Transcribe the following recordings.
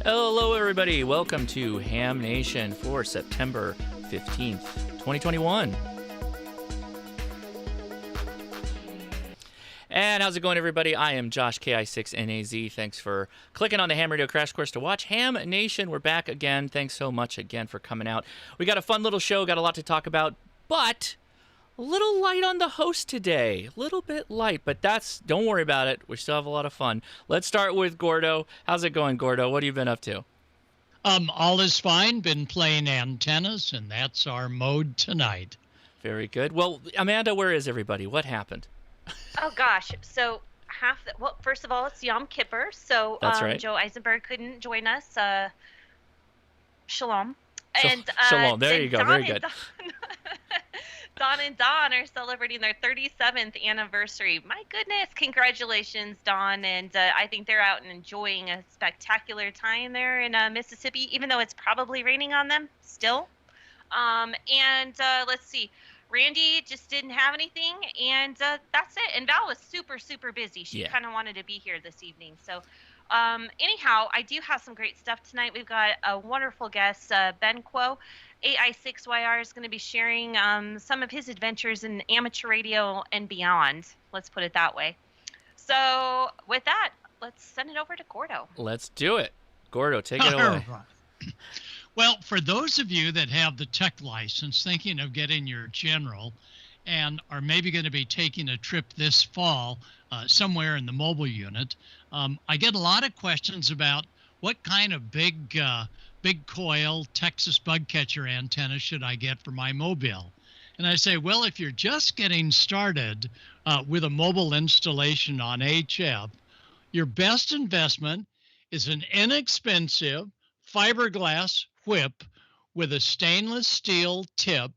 Hello, everybody. Welcome to Ham Nation for September 15th, 2021. And how's it going, everybody? I am Josh, KI6NAZ. Thanks for clicking on the Ham Radio Crash Course to watch Ham Nation. We're back again. Thanks so much again for coming out. We got a fun little show, got a lot to talk about, but a little light on the host today. A little bit light, but don't worry about it. We still have a lot of fun. Let's start with Gordo. How's it going, Gordo? What have you been up to? All is fine. Been playing antennas, and that's our mode tonight. Very good. Well, Amanda, where is everybody? What happened? Oh, gosh. So first of all, it's Yom Kippur, so That's right. Joe Eisenberg couldn't join us. Shalom. Shalom. There you go. Very good. Don and Don are celebrating their 37th anniversary. My goodness, congratulations, Don. And I think they're out and enjoying a spectacular time there in Mississippi, even though it's probably raining on them still. Let's see. Randy just didn't have anything, and that's it. And Val was super, super busy. She kind of wanted to be here this evening. So anyhow, I do have some great stuff tonight. We've got a wonderful guest, Ben Quo. AI6YR is going to be sharing some of his adventures in amateur radio and beyond. Let's put it that way. So with that, let's send it over to Gordo. Let's do it. Gordo, take it away. Well, for those of you that have the tech license, thinking of getting your general, and are maybe going to be taking a trip this fall somewhere in the mobile unit, I get a lot of questions about what kind of big coil Texas bug catcher antenna should I get for my mobile? And I say, well, if you're just getting started with a mobile installation on HF, your best investment is an inexpensive fiberglass whip with a stainless steel tip.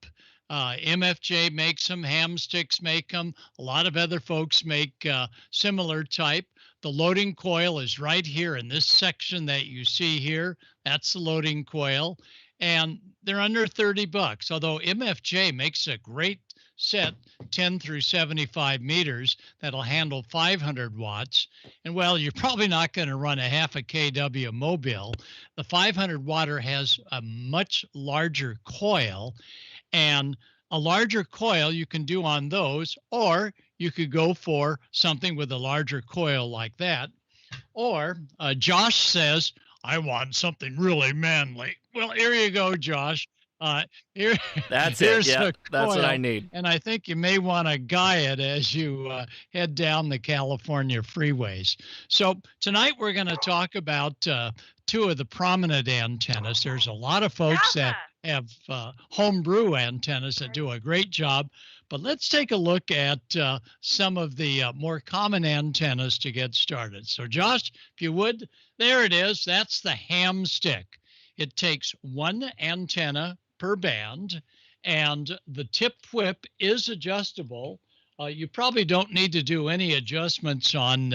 MFJ makes them, Hamsticks make them. A lot of other folks make similar type. The loading coil is right here in this section that you see here. That's the loading coil. And they're under 30 bucks, although MFJ makes a great set, 10 through 75 meters, that'll handle 500 watts. And well, you're probably not going to run a half a kW mobile. The 500 watter has a much larger coil, and a larger coil you can do on those, or you could go for something with a larger coil like that. Or Josh says, I want something really manly. Well, here you go, Josh. Here's it. Yeah, that's what I need. And I think you may want to guy it as you head down the California freeways. So tonight we're going to talk about two of the prominent antennas. There's a lot of folks that have homebrew antennas that do a great job. But let's take a look at some of the more common antennas to get started. So Josh, if you would, there it is. That's the ham stick. It takes one antenna per band, and the tip whip is adjustable. You probably don't need to do any adjustments on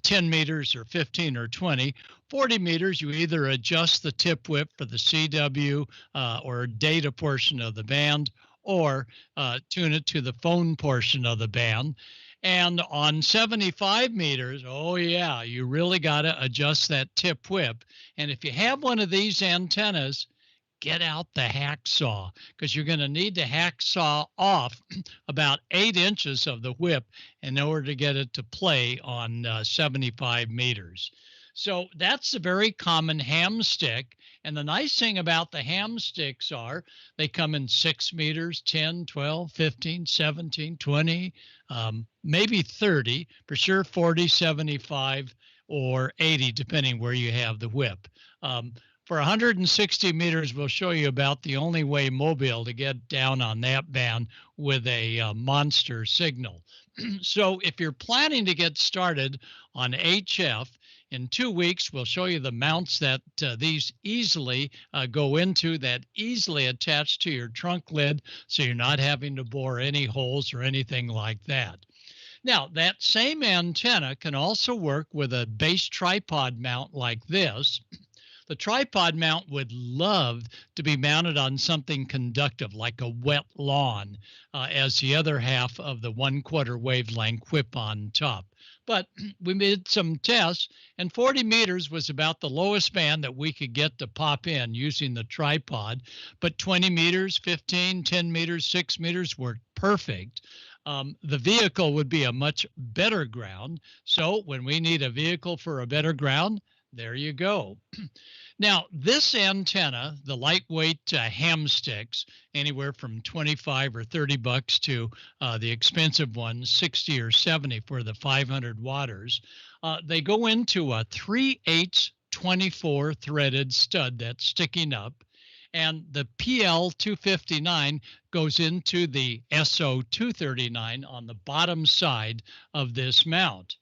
10 meters or 15 or 20. 40 meters, you either adjust the tip whip for the CW or data portion of the band, or tune it to the phone portion of the band. And on 75 meters, oh yeah, you really got to adjust that tip whip. And if you have one of these antennas, get out the hacksaw, because you're going to need to hacksaw off about 8 inches of the whip in order to get it to play on 75 meters. So that's a very common ham stick. And the nice thing about the ham sticks are they come in 6 meters, 10, 12, 15, 17, 20, maybe 30, for sure 40, 75, or 80, depending where you have the whip. For 160 meters, we'll show you about the only way mobile to get down on that band with a monster signal. So if you're planning to get started on HF, in 2 weeks, we'll show you the mounts that these easily go into, that easily attach to your trunk lid, so you're not having to bore any holes or anything like that. Now, that same antenna can also work with a base tripod mount like this. The tripod mount would love to be mounted on something conductive like a wet lawn as the other half of the 1/4 wavelength whip on top. But we made some tests, and 40 meters was about the lowest band that we could get to pop in using the tripod. But 20 meters, 15, 10 meters, 6 meters were perfect. The vehicle would be a much better ground. So when we need a vehicle for a better ground, there you go. Now, this antenna, the lightweight ham sticks, anywhere from 25 or 30 bucks to the expensive ones, 60 or 70 for the 500 watters, they go into a 3/8 24 threaded stud that's sticking up. And the PL 259 goes into the SO 239 on the bottom side of this mount.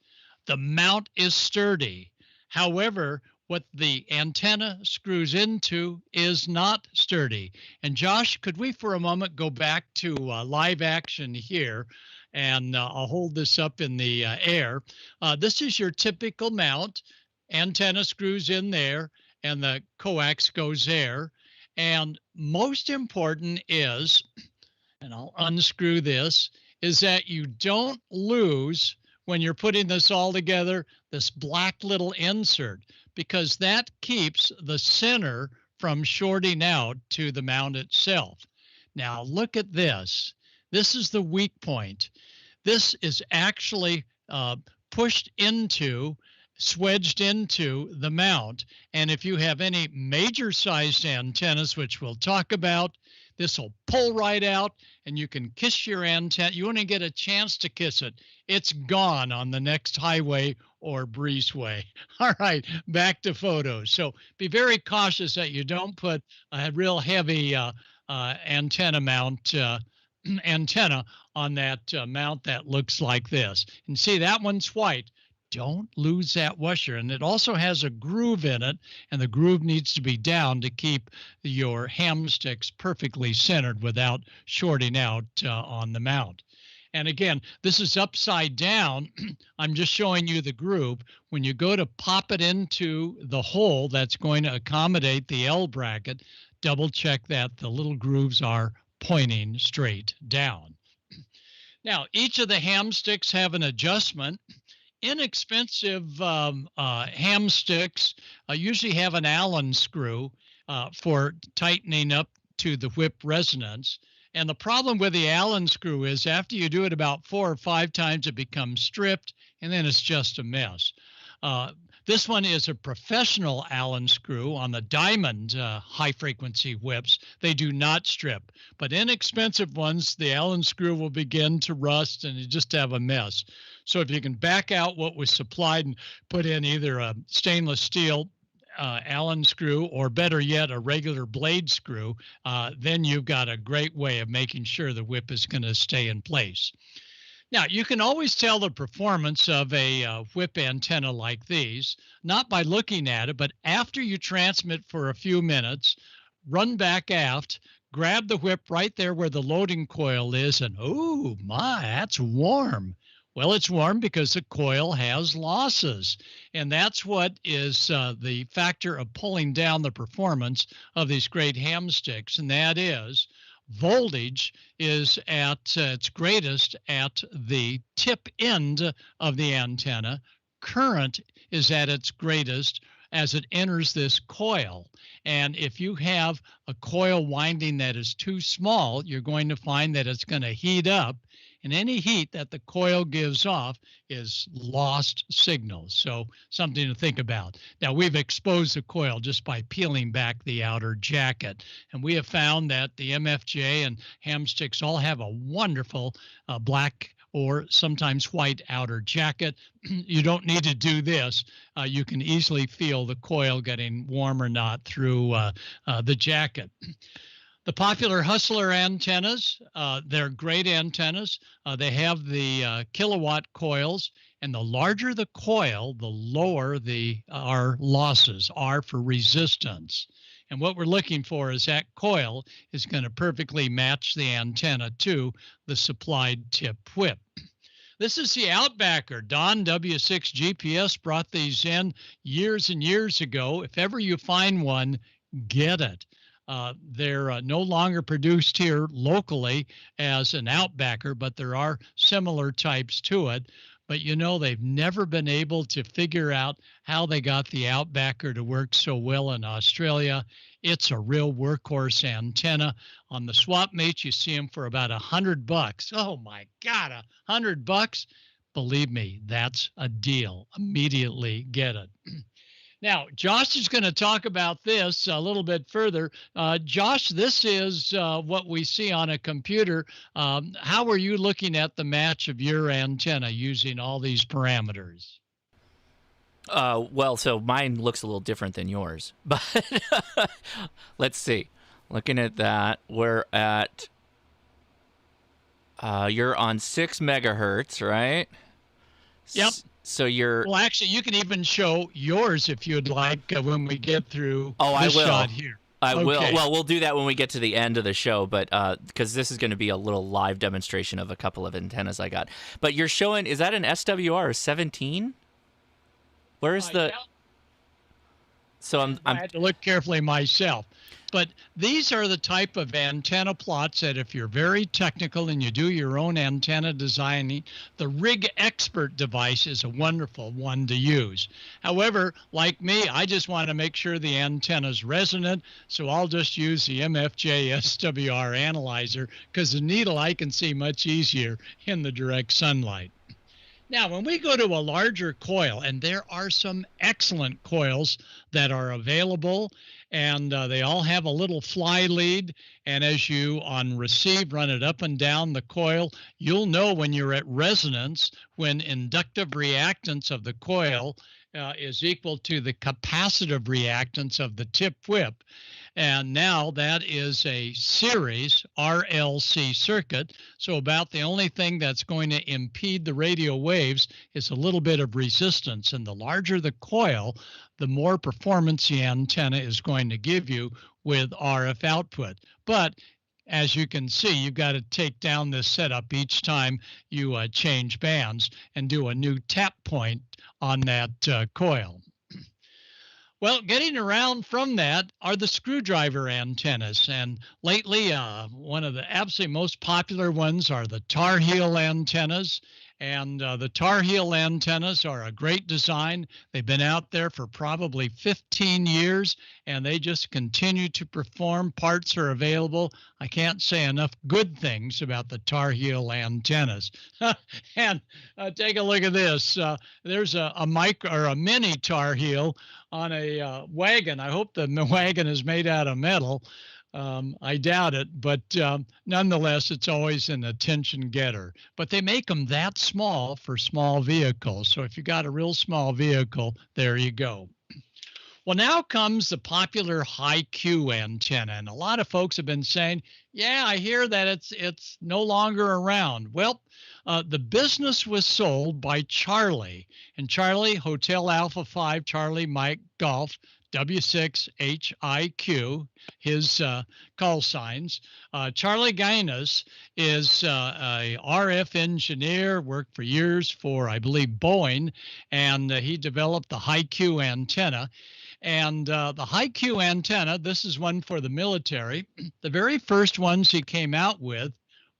The mount is sturdy. However, what the antenna screws into is not sturdy. And Josh, could we for a moment go back to live action here? And I'll hold this up in the air. This is your typical mount. Antenna screws in there, and the coax goes there. And most important is, and I'll unscrew this, is that you don't lose, when you're putting this all together, this black little insert, because that keeps the center from shorting out to the mount itself. Now look at this. This is the weak point. This is actually pushed into, swedged into the mount. And if you have any major sized antennas, which we'll talk about, this will pull right out and you can kiss your antenna. You only get a chance to kiss it. It's gone on the next highway or breezeway. All right, back to photos. So be very cautious that you don't put a real heavy antenna mount antenna on that mount that looks like this. And see, that one's white. Don't lose that washer. And it also has a groove in it, and the groove needs to be down to keep your ham sticks perfectly centered without shorting out on the mount. And again, this is upside down. I'm just showing you the groove. When you go to pop it into the hole that's going to accommodate the L bracket, double check that the little grooves are pointing straight down. Now, each of the ham sticks have an adjustment. Inexpensive ham sticks usually have an Allen screw for tightening up to the whip resonance. And the problem with the Allen screw is after you do it about 4 or 5 times, it becomes stripped, and then it's just a mess. This one is a professional Allen screw on the diamond high-frequency whips. They do not strip. But inexpensive ones, the Allen screw will begin to rust, and you just have a mess. So if you can back out what was supplied and put in either a stainless steel Allen screw, or better yet, a regular blade screw, then you've got a great way of making sure the whip is going to stay in place. Now, you can always tell the performance of a whip antenna like these, not by looking at it, but after you transmit for a few minutes, run back aft, grab the whip right there where the loading coil is, and oh my, that's warm. Well, it's warm because the coil has losses, and that's what is the factor of pulling down the performance of these great ham sticks, and that is voltage is at its greatest at the tip end of the antenna. Current is at its greatest as it enters this coil. And if you have a coil winding that is too small, you're going to find that it's going to heat up. And any heat that the coil gives off is lost signals. So something to think about. Now, we've exposed the coil just by peeling back the outer jacket. And we have found that the MFJ and ham sticks all have a wonderful black or sometimes white outer jacket. You don't need to do this. You can easily feel the coil getting warm or not through the jacket. The popular Hustler antennas, they're great antennas. They have the kilowatt coils, and the larger the coil, the lower our losses are for resistance. And what we're looking for is that coil is going to perfectly match the antenna to the supplied tip whip. This is the Outbacker. Don W6 GPS brought these in years and years ago. If ever you find one, get it. They're no longer produced here locally as an Outbacker, but there are similar types to it. but they've never been able to figure out how they got the Outbacker to work so well in Australia. It's a real workhorse antenna. On the swap mates, you see them for about $100. Oh my God, $100? Believe me, that's a deal. Immediately get it. Now, Josh is going to talk about this a little bit further. Josh, this is what we see on a computer. How are you looking at the match of your antenna using all these parameters? Well, so mine looks a little different than yours, but let's see. Looking at that, we're at, you're on 6 megahertz, right? Yep. So you're... Well, actually, you can even show yours if you'd like when we get through this shot here. I will. Well, we'll do that when we get to the end of the show, but because this is going to be a little live demonstration of a couple of antennas I got. But you're showing, is that an SWR 17? Where is the... Yeah. So I had to look carefully myself. But these are the type of antenna plots that if you're very technical and you do your own antenna designing, the Rig Expert device is a wonderful one to use. However, like me, I just want to make sure the antenna's resonant, so I'll just use the MFJ SWR analyzer because the needle I can see much easier in the direct sunlight. Now, when we go to a larger coil, and there are some excellent coils that are available, and they all have a little fly lead, and as you on receive run it up and down the coil, you'll know when you're at resonance when inductive reactance of the coil is equal to the capacitive reactance of the tip whip. And now that is a series RLC circuit. So about the only thing that's going to impede the radio waves is a little bit of resistance. And the larger the coil, the more performance the antenna is going to give you with RF output. But as you can see, you've got to take down this setup each time you change bands and do a new tap point on that coil. Well, getting around from that are the screwdriver antennas. And lately, one of the absolutely most popular ones are the Tar Heel antennas. And the Tar Heel antennas are a great design. They've been out there for probably 15 years, and they just continue to perform. Parts are available. I can't say enough good things about the Tar Heel antennas. And take a look at this. There's a micro or a mini Tar Heel on a wagon. I hope the wagon is made out of metal. I doubt it, but nonetheless, it's always an attention getter. But they make them that small for small vehicles. So if you got a real small vehicle, there you go. Well, now comes the popular high Q antenna. And a lot of folks have been saying, yeah, I hear that it's no longer around. Well, the business was sold by Charlie. And Charlie, Hotel Alpha 5, Charlie Mike Golf, W6HIQ, his call signs. Charlie Guinness is a RF engineer, worked for years for, I believe, Boeing, and he developed the high Q antenna. And the high Q antenna, this is one for the military. The very first ones he came out with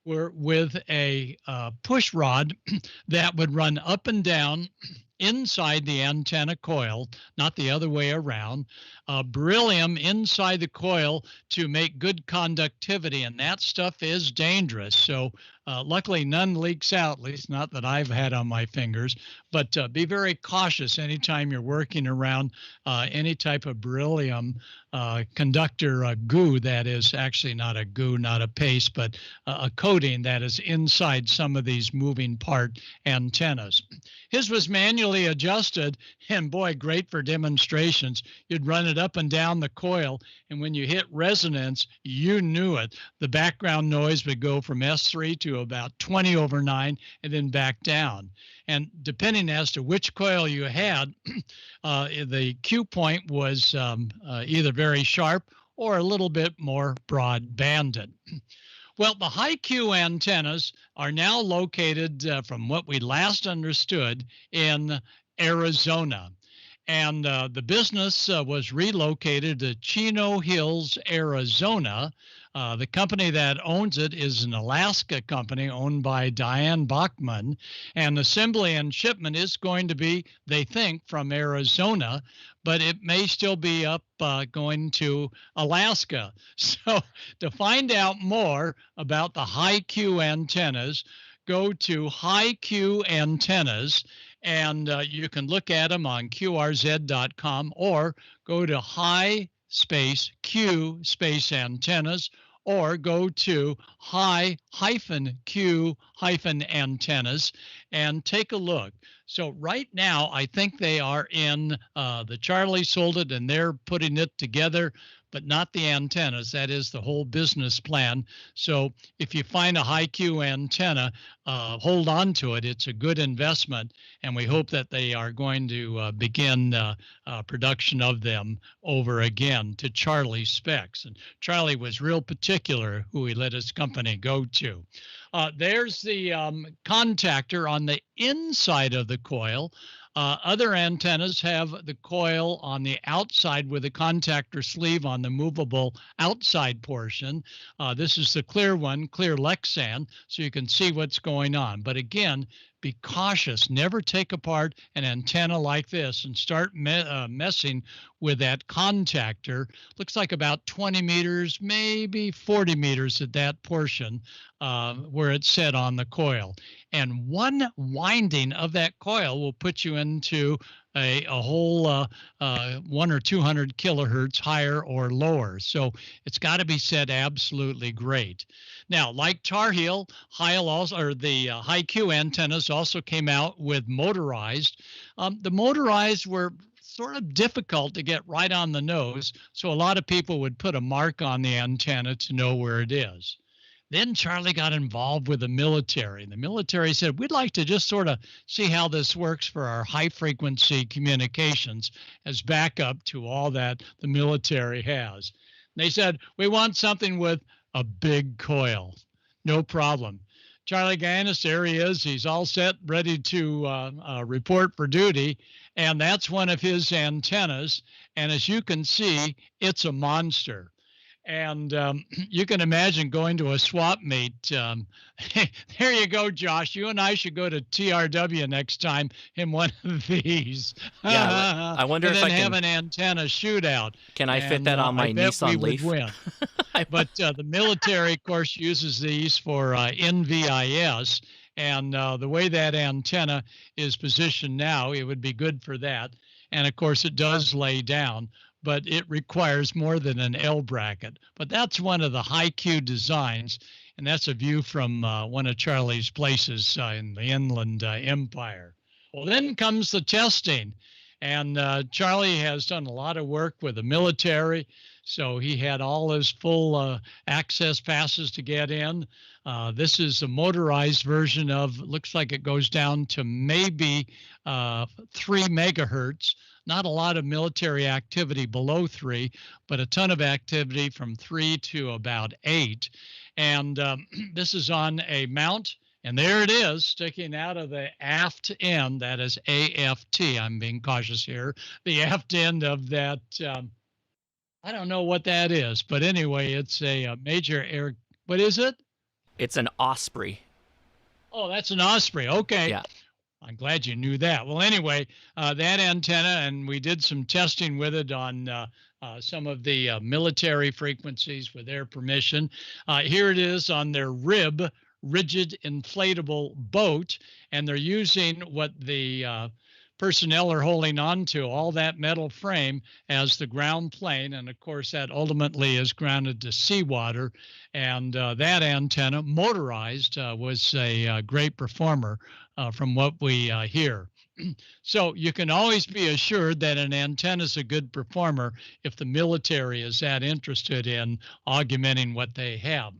were with a push rod that would run up and down inside the antenna coil, not the other way around, beryllium inside the coil to make good conductivity, and that stuff is dangerous. So luckily none leaks out, at least not that I've had on my fingers, but be very cautious anytime you're working around any type of beryllium conductor goo that is actually not a goo, not a paste, but a coating that is inside some of these moving part antennas. His was manually adjusted, and boy, great for demonstrations. You'd run it up and down the coil, and when you hit resonance, you knew it. The background noise would go from S3 to about 20/9 and then back down. And depending as to which coil you had, the Q point was either very sharp or a little bit more broad banded. Well, the high Q antennas are now located, from what we last understood, in Arizona. And the business was relocated to Chino Hills, Arizona. The company that owns it is an Alaska company owned by Diane Bachman. And assembly and shipment is going to be, they think, from Arizona, but it may still be up going to Alaska. So to find out more about the Hi-Q antennas, go to Hi-Q Antennas, and you can look at them on qrz.com, or go to Q Antennas, or go to Q Antennas and take a look. So right now, I think they are in, the Charlie sold it and they're putting it together, but not the antennas. That is the whole business plan. So if you find a Hi-Q antenna, hold on to it. It's a good investment, and we hope that they are going to begin production of them over again to Charlie specs. And Charlie was real particular who he let his company go to. There's the contactor on the inside of the coil. Other antennas have the coil on the outside with a contactor sleeve on the movable outside portion. This is the clear one, clear Lexan, so you can see what's going on. But again, be cautious. Never take apart an antenna like this and start messing with that contactor. Looks like about 20 meters, maybe 40 meters at that portion where it's set on the coil. And one winding of that coil will put you into a whole 100 or 200 kilohertz higher or lower. So it's got to be set absolutely great. Now, like Tar Heel, the Hi-Q antennas also came out with motorized. The motorized were sort of difficult to get right on the nose, so a lot of people would put a mark on the antenna to know where it is. Then Charlie got involved with the military. The military said, we'd like to just sort of see how this works for our high-frequency communications as backup to all that the military has. And they said, we want something with a big coil. No problem. Charlie Gannis, there he is. He's all set, ready to report for duty. And that's one of his antennas. And as you can see, it's a monster. And you can imagine going to a swap meet. There you go, Josh. You and I should go to TRW next time in one of these. Yeah, I wonder if I can have an antenna shootout. Can I fit that on my Nissan Leaf? Win. But the military, of course, uses these for NVIS. And the way that antenna is positioned now, it would be good for that. And of course, it does lay down, but it requires more than an L bracket. But that's one of the Hi-Q designs, and that's a view from one of Charlie's places in the Inland Empire. Well, then comes the testing, and Charlie has done a lot of work with the military, so he had all his full access passes to get in. This is a motorized version of, looks like it goes down to maybe 3 megahertz. Not a lot of military activity below 3, but a ton of activity from 3 to about 8. And this is on a mount, and there it is sticking out of the aft end. That is AFT. I'm being cautious here. The aft end of that, I don't know what that is, but anyway, it's a major air. What is it? It's an Osprey. Oh, that's an Osprey. Okay. Yeah. I'm glad you knew that. Well, anyway, that antenna, and we did some testing with it on some of the military frequencies with their permission. Here it is on their RIB, rigid inflatable boat, and they're using what the personnel are holding on to, all that metal frame, as the ground plane. And of course, that ultimately is grounded to seawater. And that antenna, motorized, was a great performer from what we hear. So you can always be assured that an antenna is a good performer if the military is that interested in augmenting what they have.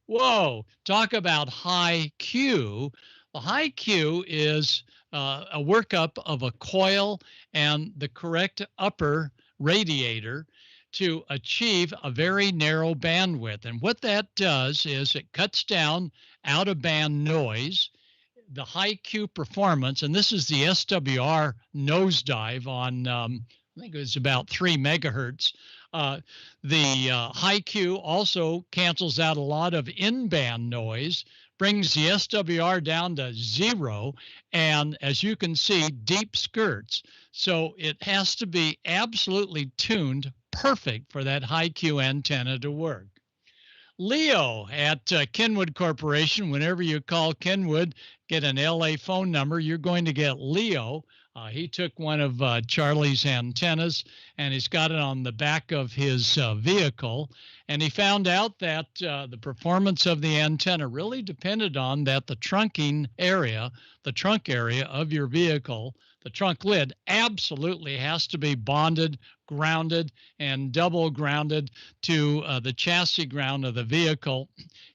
Whoa, talk about Hi-Q. The Hi-Q is a workup of a coil and the correct upper radiator to achieve a very narrow bandwidth. And what that does is it cuts down out-of-band noise. the high Q performance, and this is the SWR nosedive on, I think it was about 3 megahertz. The high Q also cancels out a lot of in-band noise, brings the SWR down to 0, and as you can see, deep skirts. So it has to be absolutely tuned perfect for that high Q antenna to work. Leo at Kenwood Corporation, whenever you call Kenwood, get an LA phone number, you're going to get Leo. He took one of Charlie's antennas, and he's got it on the back of his vehicle. And he found out that the performance of the antenna really depended on that the trunk area of your vehicle, the trunk lid, absolutely has to be bonded, grounded, and double grounded to the chassis ground of the vehicle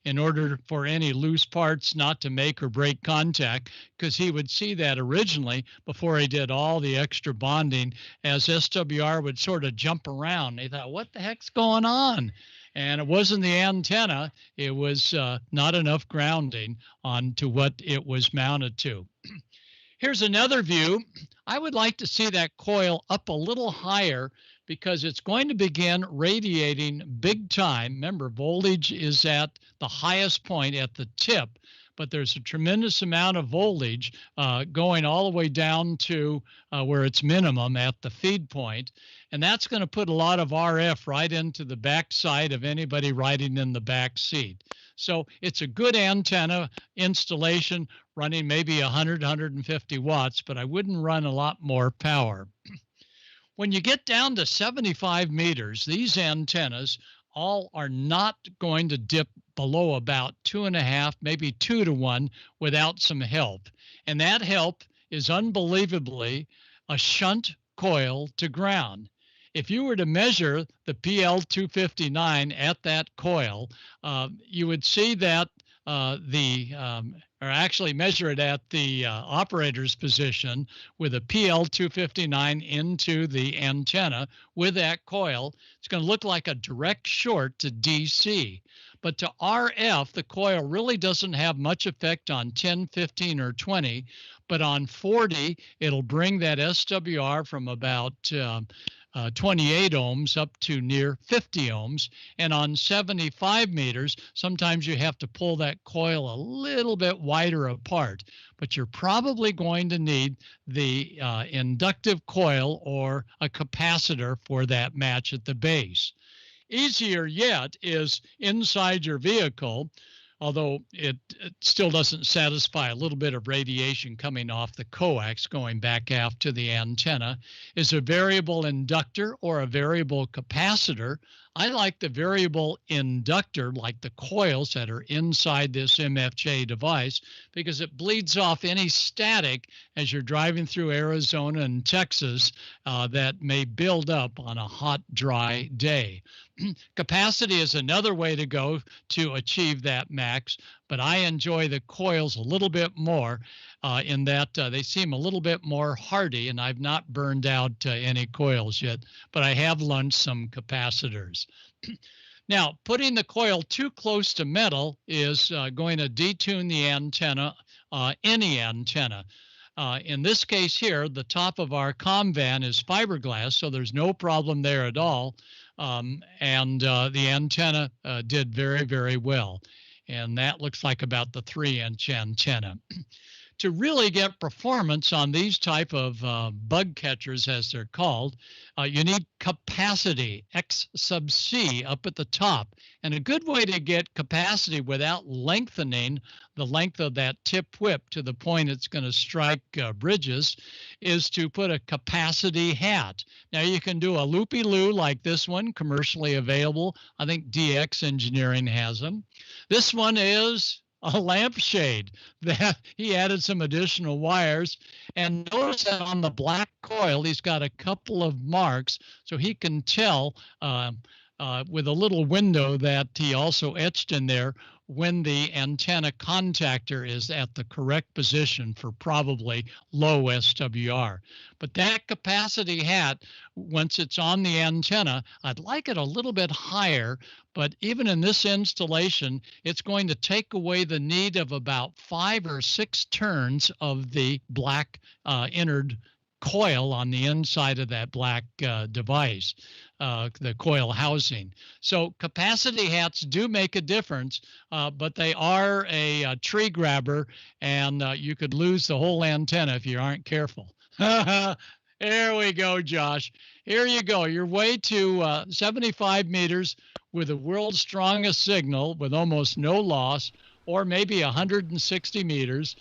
in order for any loose parts not to make or break contact, because he would see that originally before he did all the extra bonding, as SWR would sort of jump around. They thought, what the heck's going on? And it wasn't the antenna. It was not enough grounding onto what it was mounted to. Here's another view. I would like to see that coil up a little higher because it's going to begin radiating big time. Remember, voltage is at the highest point at the tip, but there's a tremendous amount of voltage going all the way down to where it's minimum at the feed point. And that's going to put a lot of RF right into the backside of anybody riding in the back seat. So it's a good antenna installation, running maybe 100, 150 watts, but I wouldn't run a lot more power. When you get down to 75 meters, these antennas all are not going to dip below about 2.5, maybe 2 to 1 without some help. And that help is unbelievably a shunt coil to ground. If you were to measure the PL259 at that coil, you would see that or actually measure it at the operator's position with a PL259 into the antenna with that coil. It's going to look like a direct short to DC. But to RF, the coil really doesn't have much effect on 10, 15, or 20. But on 40, it'll bring that SWR from about 28 ohms up to near 50 ohms. And on 75 meters, sometimes you have to pull that coil a little bit wider apart. But you're probably going to need the inductive coil or a capacitor for that match at the base. Easier yet is inside your vehicle, although it still doesn't satisfy a little bit of radiation coming off the coax going back aft to the antenna, is a variable inductor or a variable capacitor. I like the variable inductor, like the coils that are inside this MFJ device, because it bleeds off any static as you're driving through Arizona and Texas that may build up on a hot, dry day. Capacity is another way to go to achieve that max, but I enjoy the coils a little bit more in that they seem a little bit more hardy, and I've not burned out any coils yet, but I have lunched some capacitors. Now, putting the coil too close to metal is going to detune the antenna, any antenna. In this case here, the top of our comm van is fiberglass, so there's no problem there at all. And the antenna did very, very well. And that looks like about the 3-inch antenna. To really get performance on these type of bug catchers, as they're called, you need capacity, X sub C, up at the top. And a good way to get capacity without lengthening the length of that tip whip to the point it's going to strike bridges is to put a capacity hat. Now, you can do a loopy-loo like this one, commercially available. I think DX Engineering has them. This one is a lampshade that he added some additional wires. And notice that on the black coil, he's got a couple of marks so he can tell with a little window that he also etched in there when the antenna contactor is at the correct position for probably low SWR. But that capacity hat, once it's on the antenna, I'd like it a little bit higher, but even in this installation, it's going to take away the need of about 5 or 6 turns of the black inner coil on the inside of that black device, the coil housing. So capacity hats do make a difference, but they are a tree grabber, and you could lose the whole antenna if you aren't careful. There we go, Josh. Here you go. Your way to 75 meters with the world's strongest signal with almost no loss, or maybe 160 meters.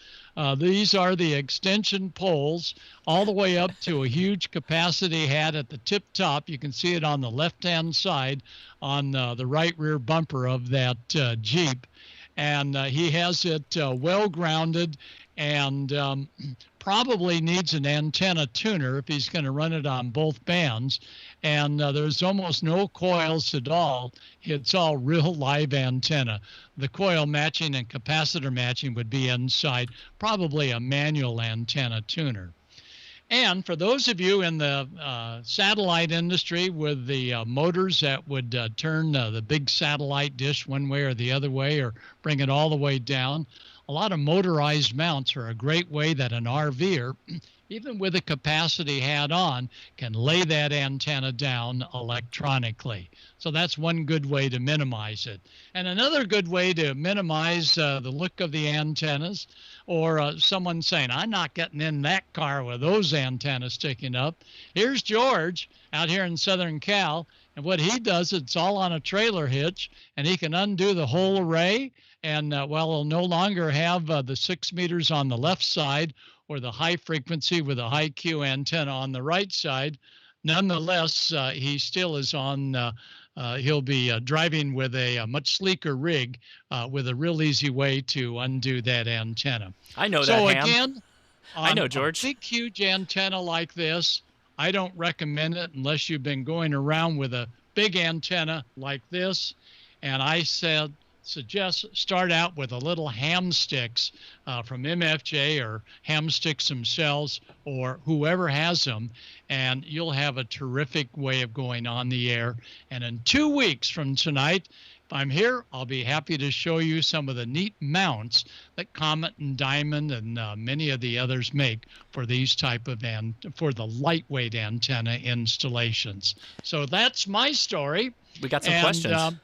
These are the extension poles all the way up to a huge capacity hat at the tip top. You can see it on the left-hand side on the right rear bumper of that Jeep. And he has it well grounded, and probably needs an antenna tuner if he's going to run it on both bands. And there's almost no coils at all. It's all real live antenna. The coil matching and capacitor matching would be inside, probably a manual antenna tuner. And for those of you in the satellite industry with the motors that would turn the big satellite dish one way or the other way, or bring it all the way down, a lot of motorized mounts are a great way that an RVer, even with a capacity hat on, can lay that antenna down electronically. So that's one good way to minimize it. And another good way to minimize the look of the antennas, or someone saying, I'm not getting in that car with those antennas sticking up. Here's George out here in Southern Cal, and what he does, it's all on a trailer hitch, and he can undo the whole array. And he'll no longer have the 6 meters on the left side or the high frequency with a high Q antenna on the right side. Nonetheless, he still is on, he'll be driving with a much sleeker rig with a real easy way to undo that antenna. I know that, So Ham. again, I know, George. A big, huge antenna like this, I don't recommend it unless you've been going around with a big antenna like this. And I suggest start out with a little ham sticks from MFJ, or ham sticks themselves, or whoever has them, and you'll have a terrific way of going on the air. And in 2 weeks from tonight, if I'm here, I'll be happy to show you some of the neat mounts that Comet and Diamond and many of the others make for these type of for the lightweight antenna installations. So that's my story. We got some questions.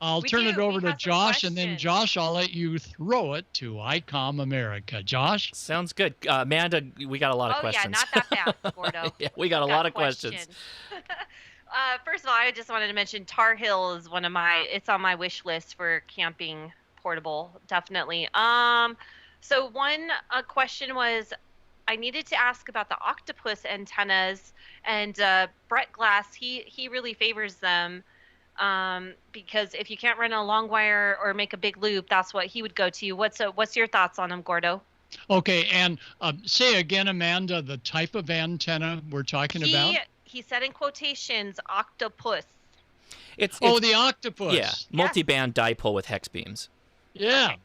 I'll turn it over to Josh, and then Josh, I'll let you throw it to Icom America. Josh? Sounds good. Amanda, we got a lot of questions. Oh, yeah, not that bad, Gordo. Yeah, we got a lot of questions. First of all, I just wanted to mention Tar Heel is it's on my wish list for camping portable, definitely. So one question was, I needed to ask about the octopus antennas, and Brett Glass, he really favors them. Because if you can't run a long wire or make a big loop, that's what he would go to. What's your thoughts on them, Gordo? Okay, and say again, Amanda, the type of antenna we're talking about? He said in quotations, octopus. It's the octopus. Yeah, multi-band dipole with hex beams. Yeah.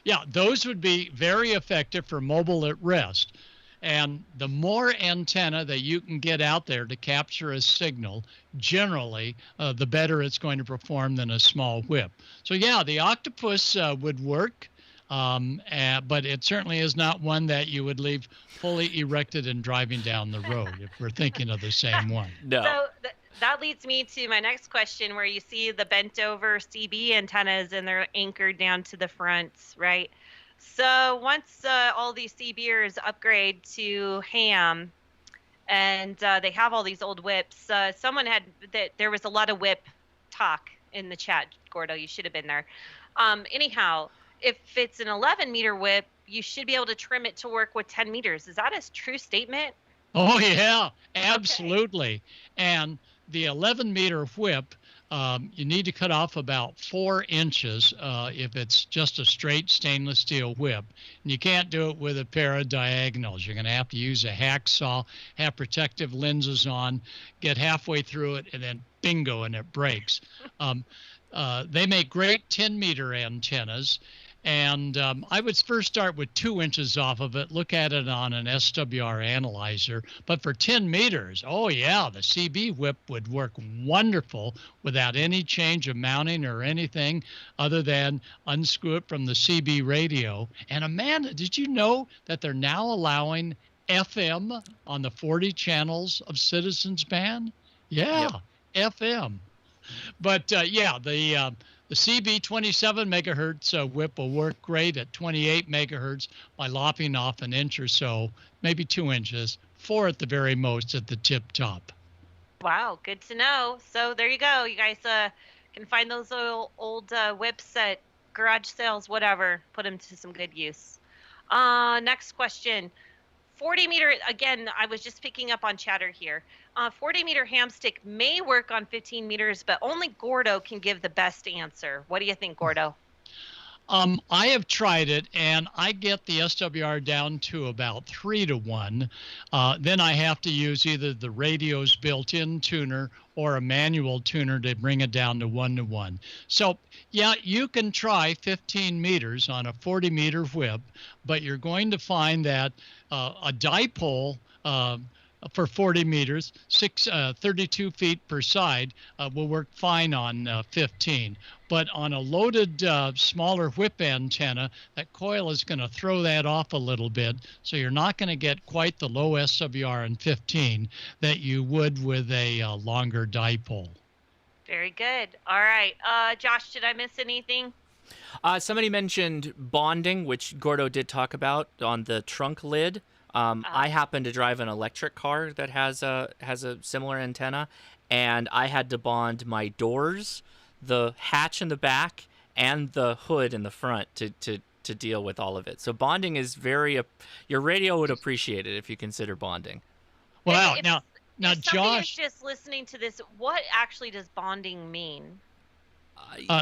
Yeah, those would be very effective for mobile at rest. And the more antenna that you can get out there to capture a signal, generally, the better it's going to perform than a small whip. So yeah, the octopus would work, but it certainly is not one that you would leave fully erected and driving down the road, if we're thinking of the same one. No. So that leads me to my next question, where you see the bent over CB antennas and they're anchored down to the front, right? So once all these CBers upgrade to ham, and they have all these old whips, there was a lot of whip talk in the chat, Gordo. You should have been there. Anyhow, if it's an 11-meter whip, you should be able to trim it to work with 10 meters. Is that a true statement? Oh, yeah, absolutely. Okay. And the 11-meter whip, you need to cut off about 4 inches if it's just a straight stainless steel whip. And you can't do it with a pair of diagonals. You're going to have to use a hacksaw, have protective lenses on, get halfway through it, and then bingo, and it breaks. They make great 10-meter antennas. And I would first start with 2 inches off of it, look at it on an SWR analyzer. But for 10 meters, oh yeah, the CB whip would work wonderful without any change of mounting or anything other than unscrew it from the CB radio. And Amanda, did you know that they're now allowing FM on the 40 channels of Citizens Band? Yeah, yep. FM. But yeah, the CB 27 megahertz whip will work great at 28 megahertz by lopping off an inch or so, maybe 2 inches, 4 at the very most at the tip top. Wow, good to know. So there you go. You guys can find those old whips at garage sales, whatever. Put them to some good use. Next question. 40 meter, again, I was just picking up on chatter here. 40 meter hamstick may work on 15 meters, but only Gordo can give the best answer. What do you think, Gordo? I have tried it, and I get the SWR down to about 3 to 1. Then I have to use either the radio's built-in tuner or a manual tuner to bring it down to 1 to 1. So, yeah, you can try 15 meters on a 40-meter whip, but you're going to find that a dipole for 40 meters, 32 feet per side, will work fine on 15. But on a loaded smaller whip antenna, that coil is going to throw that off a little bit. So you're not going to get quite the low SWR in 15 that you would with a longer dipole. Very good. All right. Josh, did I miss anything? Somebody mentioned bonding, which Gordo did talk about on the trunk lid. I happen to drive an electric car that has a similar antenna, and I had to bond my doors, the hatch in the back, and the hood in the front to deal with all of it. So bonding is your radio would appreciate it if you consider bonding. Wow. Now, if Josh, is just listening to this, what actually does bonding mean?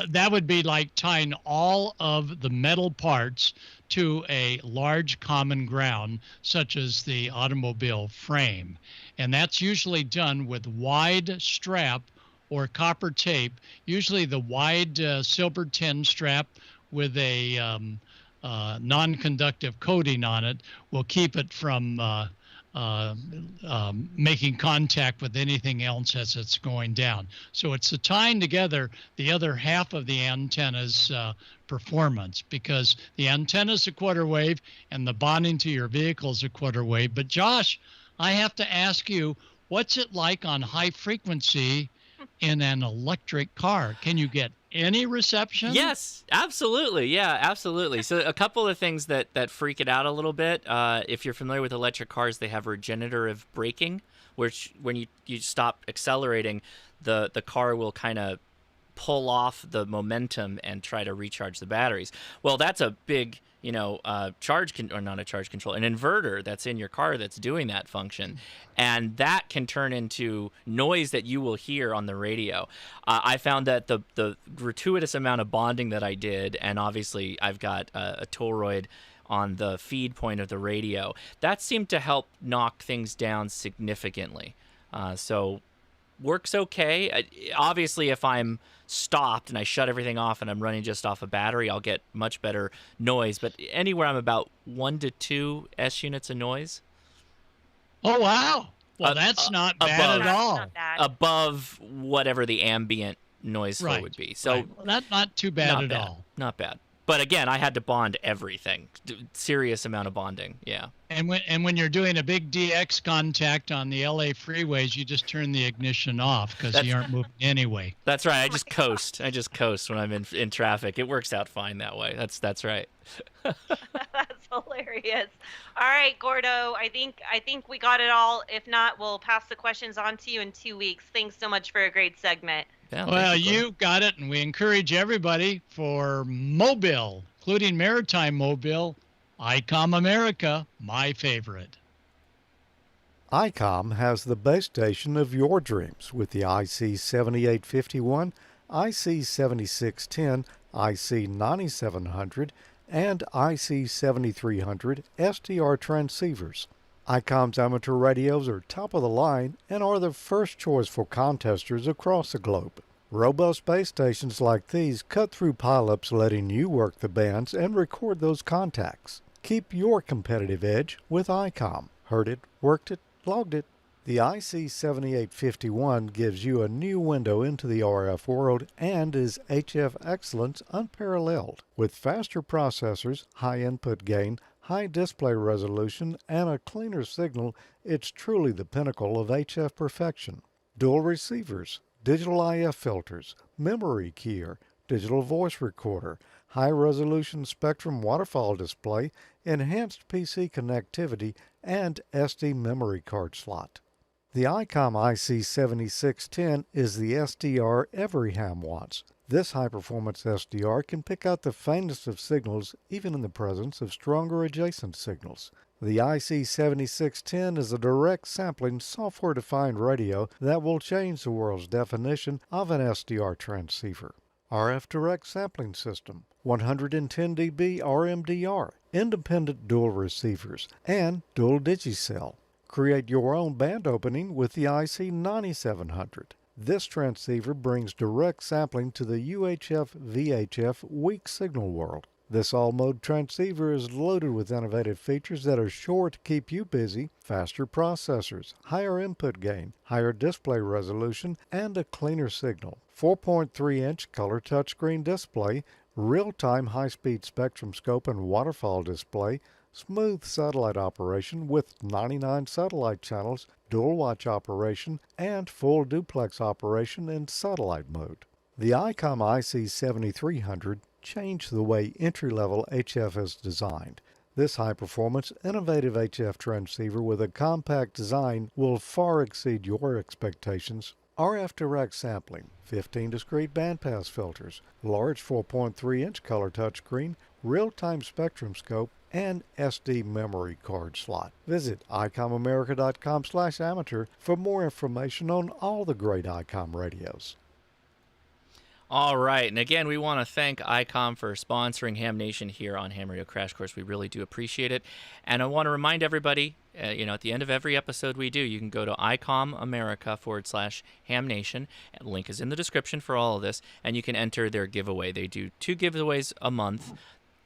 That would be like tying all of the metal parts to a large common ground, such as the automobile frame. And that's usually done with wide strap or copper tape, usually the wide silver tin strap with a non-conductive coating on it will keep it from making contact with anything else as it's going down. So it's the tying together the other half of the antenna's performance, because the antenna's a quarter wave and the bonding to your vehicle is a quarter wave. But Josh, I have to ask you, what's it like on high frequency in an electric car? Can you get any reception? Yes, absolutely. Yeah, absolutely. So a couple of things that freak it out a little bit. If you're familiar with electric cars, they have regenerative braking, which when you stop accelerating, the car will kind of pull off the momentum and try to recharge the batteries. Well, that's a big, or not a charge control, an inverter that's in your car that's doing that function. And that can turn into noise that you will hear on the radio. I found that the gratuitous amount of bonding that I did, and obviously I've got a toroid on the feed point of the radio, that seemed to help knock things down significantly. So works okay. Obviously, if I'm stopped and I shut everything off and I'm running just off a battery, I'll get much better noise. But anywhere I'm about 1 to 2 S units of noise. Oh, wow. Well, that's not bad at all. Above whatever the ambient noise flow would be. So well, that's not too bad at all. Not bad. But again, I had to bond everything. Serious amount of bonding, yeah. And when you're doing a big DX contact on the LA freeways, you just turn the ignition off because you aren't moving anyway. That's right. I just coast. I just coast when I'm in traffic. It works out fine that way. That's right. That's hilarious. All right, Gordo. I think we got it all. If not, we'll pass the questions on to you in 2 weeks. Thanks so much for a great segment. Yeah, well, you got it, and we encourage everybody for Mobile, including Maritime Mobile, Icom America, my favorite. Icom has the base station of your dreams with the IC7851, IC7610, IC9700, and IC7300 SDR transceivers. Icom's amateur radios are top of the line and are the first choice for contesters across the globe. Robust base stations like these cut through pileups, letting you work the bands and record those contacts. Keep your competitive edge with Icom. Heard it, worked it, logged it. The IC7851 gives you a new window into the RF world and is HF excellence unparalleled. With faster processors, high input gain, high display resolution, and a cleaner signal, it's truly the pinnacle of HF perfection. Dual receivers, digital IF filters, memory keyer, digital voice recorder, high-resolution Spectrum waterfall display, enhanced PC connectivity, and SD memory card slot. The Icom IC7610 is the SDR every ham wants. This high-performance SDR can pick out the faintest of signals even in the presence of stronger adjacent signals. The IC7610 is a direct sampling software-defined radio that will change the world's definition of an SDR transceiver. RF direct sampling system, 110 dB RMDR, independent dual receivers, and dual digicell. Create your own band opening with the IC9700. This transceiver brings direct sampling to the UHF-VHF weak signal world. This all-mode transceiver is loaded with innovative features that are sure to keep you busy: faster processors, higher input gain, higher display resolution, and a cleaner signal. 4.3-inch color touchscreen display, real-time high-speed spectrum scope and waterfall display, smooth satellite operation with 99 satellite channels, dual watch operation, and full duplex operation in satellite mode. The Icom IC7300 changed the way entry-level HF is designed. This high-performance, innovative HF transceiver with a compact design will far exceed your expectations. RF direct sampling, 15 discrete bandpass filters, large 4.3-inch color touchscreen, real-time spectrum scope, and SD memory card slot. Visit icomamerica.com/amateur for more information on all the great Icom radios. All right, and again, we want to thank Icom for sponsoring Ham Nation here on Ham Radio Crash Course. We really do appreciate it. And I want to remind everybody, at the end of every episode we do, you can go to icomamerica/Ham Nation. Link is in the description for all of this, and you can enter their giveaway. They do 2 giveaways a month.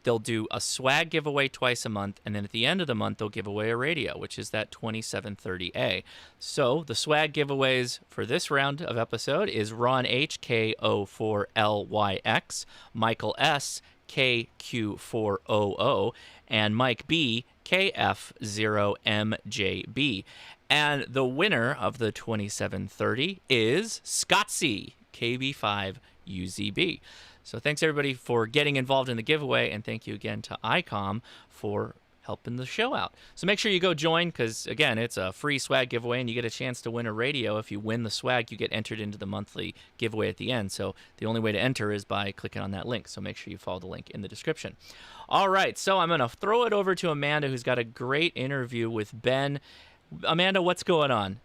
They'll do a swag giveaway twice a month, and then at the end of the month, they'll give away a radio, which is that 2730A. So the swag giveaways for this round of episode is Ron H, KO4LYX, Michael S, KQ400, and Mike B, KF0MJB. And the winner of the 2730 is Scott C, KB5UZB. So thanks, everybody, for getting involved in the giveaway, and thank you again to Icom for helping the show out. So make sure you go join, because, again, it's a free swag giveaway, and you get a chance to win a radio. If you win the swag, you get entered into the monthly giveaway at the end. So the only way to enter is by clicking on that link. So make sure you follow the link in the description. All right, so I'm going to throw it over to Amanda, who's got a great interview with Ben. Amanda, what's going on?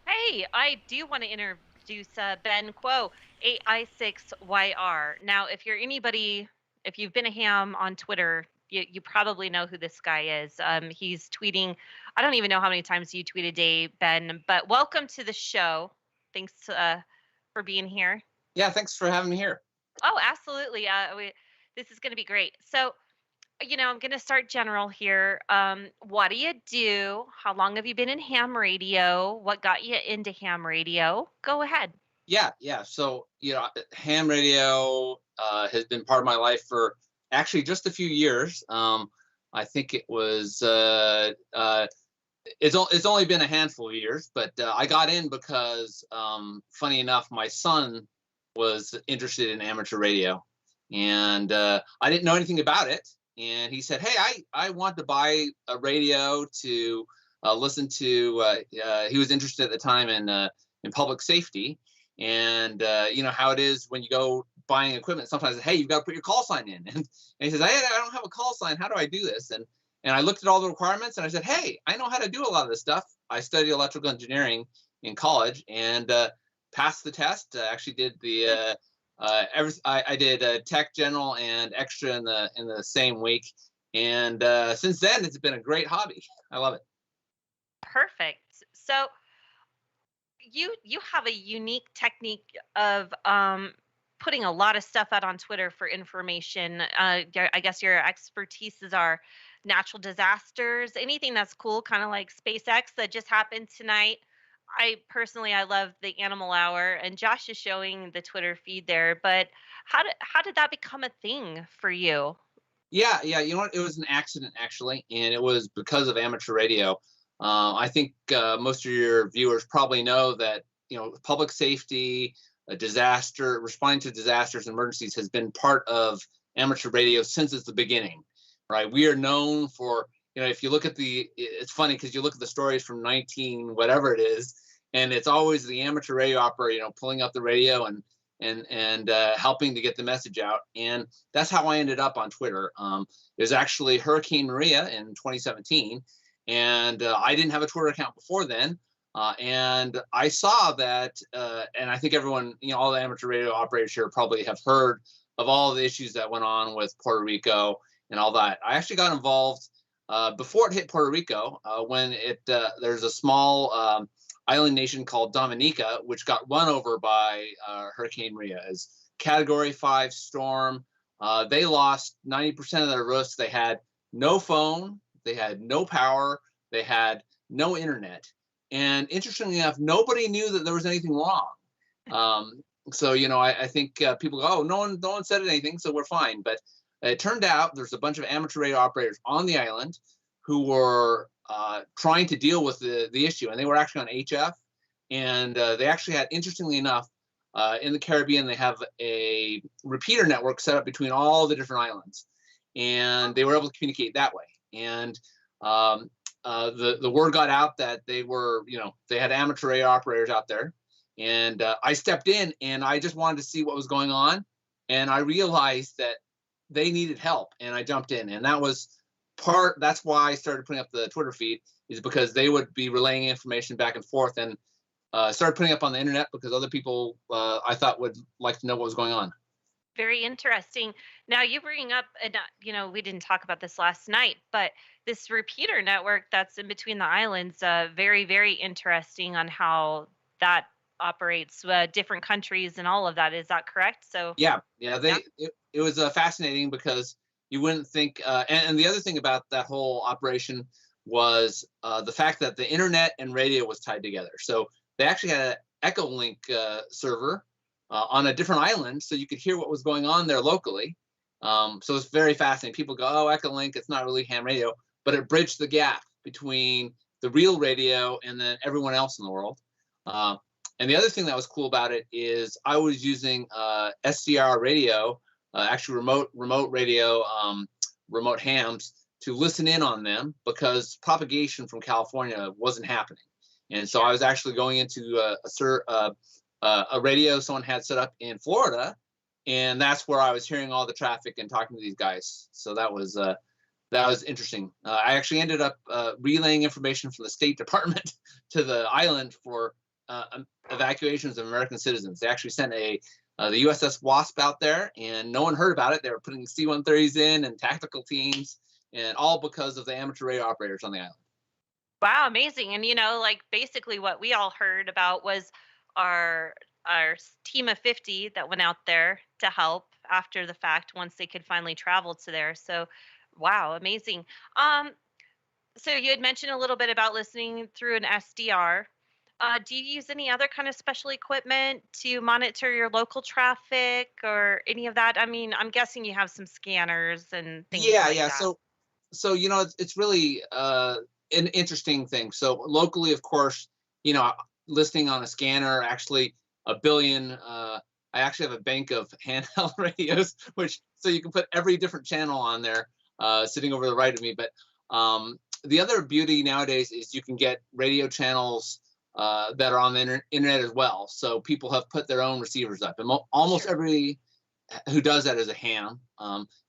Hey, I do want to introduce Ben Quo, 8i6YR. Now, if you're anybody, if you've been a ham on Twitter, you probably know who this guy is. He's tweeting. I don't even know how many times you tweet a day, Ben, but welcome to the show. Thanks for being here. Yeah, thanks for having me here. Oh, absolutely. This is going to be great. So, I'm going to start general here. What do you do? How long have you been in ham radio? What got you into ham radio? Go ahead. Yeah. So, ham radio has been part of my life for actually just a few years. I think it was, it's only been a handful of years, but I got in because, funny enough, my son was interested in amateur radio, and I didn't know anything about it. And he said, hey, I want to buy a radio to listen to. He was interested at the time in public safety. And how it is when you go buying equipment, sometimes, hey, you've got to put your call sign in. And he says, hey, I don't have a call sign. How do I do this? And And I looked at all the requirements and I said, hey, I know how to do a lot of this stuff. I studied electrical engineering in college and passed the test. Actually did the I did tech, general, and extra in the same week. And since then, it's been a great hobby. I love it. Perfect. So you have a unique technique of putting a lot of stuff out on Twitter for information. I guess your expertises are natural disasters, anything that's cool, kind of like SpaceX that just happened tonight. I love the Animal Hour, and Josh is showing the Twitter feed there. But how did that become a thing for you? Yeah. You know what? It was an accident actually, and it was because of amateur radio. I think most of your viewers probably know that public safety, responding to disasters, emergencies has been part of amateur radio since it's the beginning, right? We are known for, if you look at it's funny because you look at the stories from 19 whatever it is, and it's always the amateur radio operator, pulling up the radio and helping to get the message out. And that's how I ended up on Twitter. It was actually Hurricane Maria in 2017, and I didn't have a Twitter account before then. And I saw that, and I think everyone, all the amateur radio operators here probably have heard of all the issues that went on with Puerto Rico and all that. I actually got involved before it hit Puerto Rico, when there's a small island nation called Dominica, which got run over by Hurricane Maria. As Category 5 storm. They lost 90% of their roofs. They had no phone, they had no power, they had no internet. And interestingly enough, nobody knew that there was anything wrong. So, I think people go, oh, no one said anything, so we're fine. But it turned out there's a bunch of amateur radio operators on the island who were trying to deal with the issue. And they were actually on HF. And they actually had, interestingly enough, in the Caribbean, they have a repeater network set up between all the different islands. And they were able to communicate that way. And the word got out that they were, they had amateur radio operators out there. And I stepped in and I just wanted to see what was going on. And I realized that they needed help, and I jumped in. And that's why I started putting up the Twitter feed, is because they would be relaying information back and forth, and started putting up on the internet because other people I thought would like to know what was going on. Very interesting. Now you bring up, we didn't talk about this last night, but this repeater network that's in between the islands, very, very interesting on how that operates, different countries and all of that. Is that correct? So yeah. It was fascinating because you wouldn't think, and the other thing about that whole operation was the fact that the internet and radio was tied together. So they actually had an Echolink server on a different island, so you could hear what was going on there locally. So it's very fascinating. People go, oh, Echolink, it's not really ham radio, but it bridged the gap between the real radio and then everyone else in the world. And the other thing that was cool about it is I was using SDR radio, actually remote radio, remote hams, to listen in on them because propagation from California wasn't happening. And so I was actually going into a radio someone had set up in Florida, and that's where I was hearing all the traffic and talking to these guys. So that was interesting. I actually ended up relaying information from the State Department to the island for evacuations of American citizens. They actually sent the USS Wasp out there, and no one heard about it. They were putting C-130s in and tactical teams, and all because of the amateur radio operators on the island. Wow, amazing. And basically what we all heard about was our team of 50 that went out there to help after the fact once they could finally travel to there. So wow, amazing. So you had mentioned a little bit about listening through an SDR. Do you use any other kind of special equipment to monitor your local traffic or any of that? I mean, I'm guessing you have some scanners and things like that. So it's really an interesting thing. So locally, of course, listening on a scanner, actually a billion. I actually have a bank of handheld radios, so you can put every different channel on there, sitting over the right of me. But the other beauty nowadays is you can get radio channels that are on the internet as well. So people have put their own receivers up, and almost every who does that as a ham.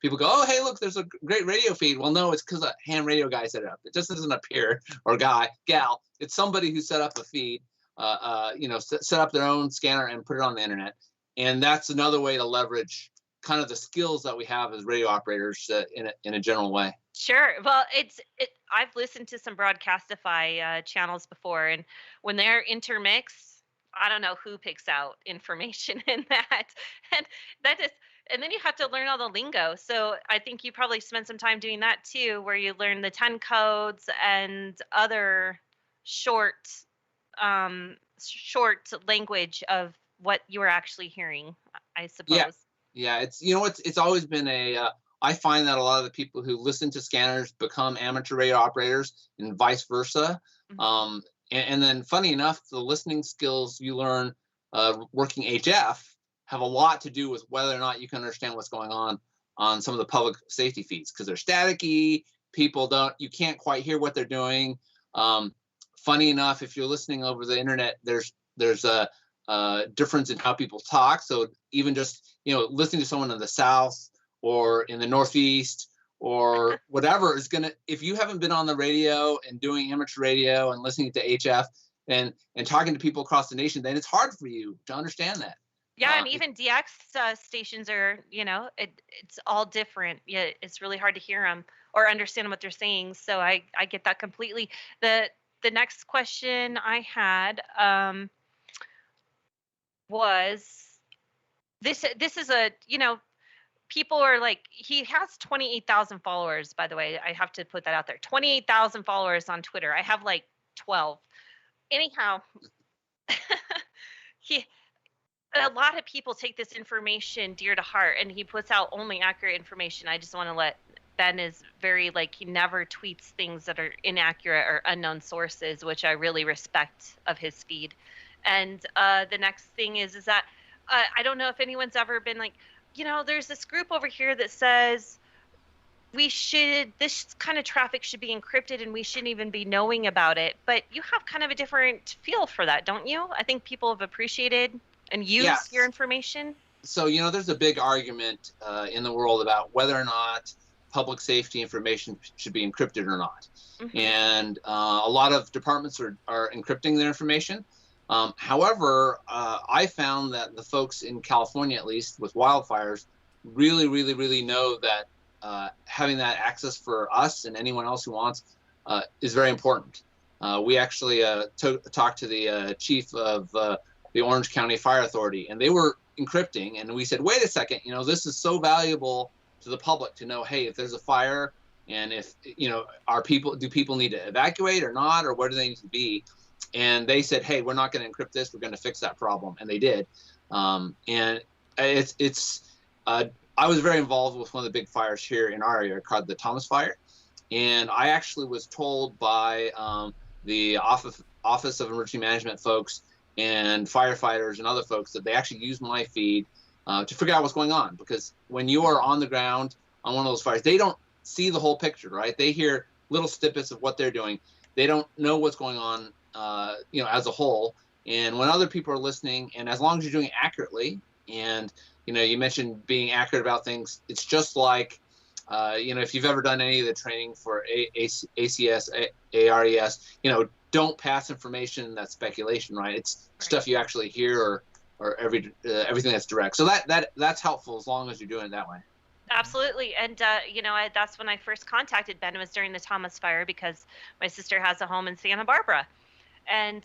People go, oh, hey, look, there's a great radio feed. Well, no, it's because a ham radio guy set it up. It just doesn't appear, or gal. It's somebody who set up a feed, set up their own scanner and put it on the internet. And that's another way to leverage kind of the skills that we have as radio operators in a general way. Sure. Well, I've listened to some Broadcastify channels before, and when they're intermixed, I don't know who picks out information in that. And then you have to learn all the lingo. So I think you probably spent some time doing that too, where you learn the 10 codes and other short language of what you were actually hearing, I suppose. Yeah. It's always been I find that a lot of the people who listen to scanners become amateur radio operators and vice versa. Mm-hmm. And then, funny enough, the listening skills you learn working HF have a lot to do with whether or not you can understand what's going on some of the public safety feeds, because they're staticky. You can't quite hear what they're doing. Funny enough, if you're listening over the internet, there's a difference in how people talk. So even just listening to someone in the South or in the Northeast or whatever is gonna, if you haven't been on the radio and doing amateur radio and listening to HF and talking to people across the nation, then it's hard for you to understand that. Yeah, and even DX stations are, it's all different. Yeah, it's really hard to hear them or understand what they're saying. So I get that completely. The next question I had was this is people are like, he has 28,000 followers, by the way. I have to put that out there. 28,000 followers on Twitter. I have like 12. Anyhow, a lot of people take this information dear to heart, and he puts out only accurate information. I just want to let Ben is very, he never tweets things that are inaccurate or unknown sources, which I really respect of his feed. And the next thing is that I don't know if anyone's ever been like, there's this group over here that says this kind of traffic should be encrypted and we shouldn't even be knowing about it. But you have kind of a different feel for that, don't you? I think people have appreciated and used your information. So, there's a big argument in the world about whether or not public safety information should be encrypted or not. Mm-hmm. And a lot of departments are encrypting their information. However, I found that the folks in California, at least with wildfires, really, really, really know that having that access for us and anyone else who wants is very important. We actually talked to the chief of the Orange County Fire Authority, and they were encrypting. And we said, wait a second, this is so valuable to the public to know, hey, if there's a fire and if, do people need to evacuate or not, or where do they need to be? And they said, hey, we're not going to encrypt this. We're going to fix that problem. And they did. And I was very involved with one of the big fires here in our area called the Thomas Fire. And I actually was told by the Office of Emergency Management folks and firefighters and other folks that they actually use my feed to figure out what's going on. Because when you are on the ground on one of those fires, they don't see the whole picture, right? They hear little snippets of what they're doing. They don't know what's going on, as a whole. And when other people are listening, and as long as you're doing it accurately, and, you mentioned being accurate about things, it's just like, if you've ever done any of the training for ACS, ARES, don't pass information that's speculation, right? It's stuff you actually hear or everything that's direct. So that's helpful as long as you're doing it that way. Absolutely. And, that's when I first contacted Ben. It was during the Thomas Fire because my sister has a home in Santa Barbara and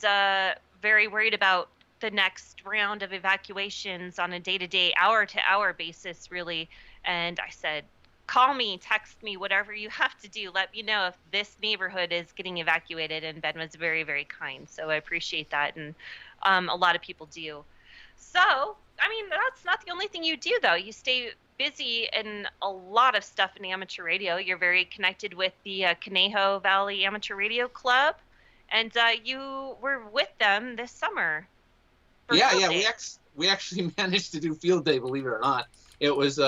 very worried about the next round of evacuations on a day-to-day, hour-to-hour basis, really. And I said, call me, text me, whatever you have to do. Let me know if this neighborhood is getting evacuated. And Ben was very, very kind. So I appreciate that. And a lot of people do. So, that's not the only thing you do, though. You stay busy in a lot of stuff in amateur radio. You're very connected with the Conejo Valley Amateur Radio Club. And you were with them this summer. Yeah. We actually managed to do field day, believe it or not. It was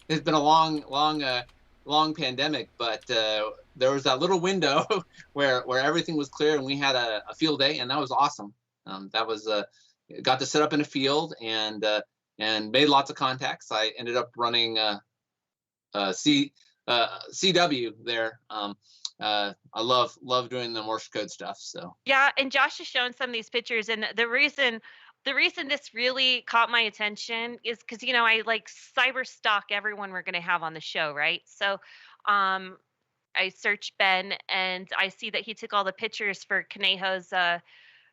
it's been a long pandemic, but there was that little window where everything was clear and we had a field day, and that was awesome. That was got to set up in a field and and made lots of contacts. I ended up running CW there. I love doing the Morse code stuff. So yeah, and Josh has shown some of these pictures, and the reason this really caught my attention is because I like cyber stalk everyone we're going to have on the show, right? So I searched Ben, and I see that he took all the pictures for Conejo's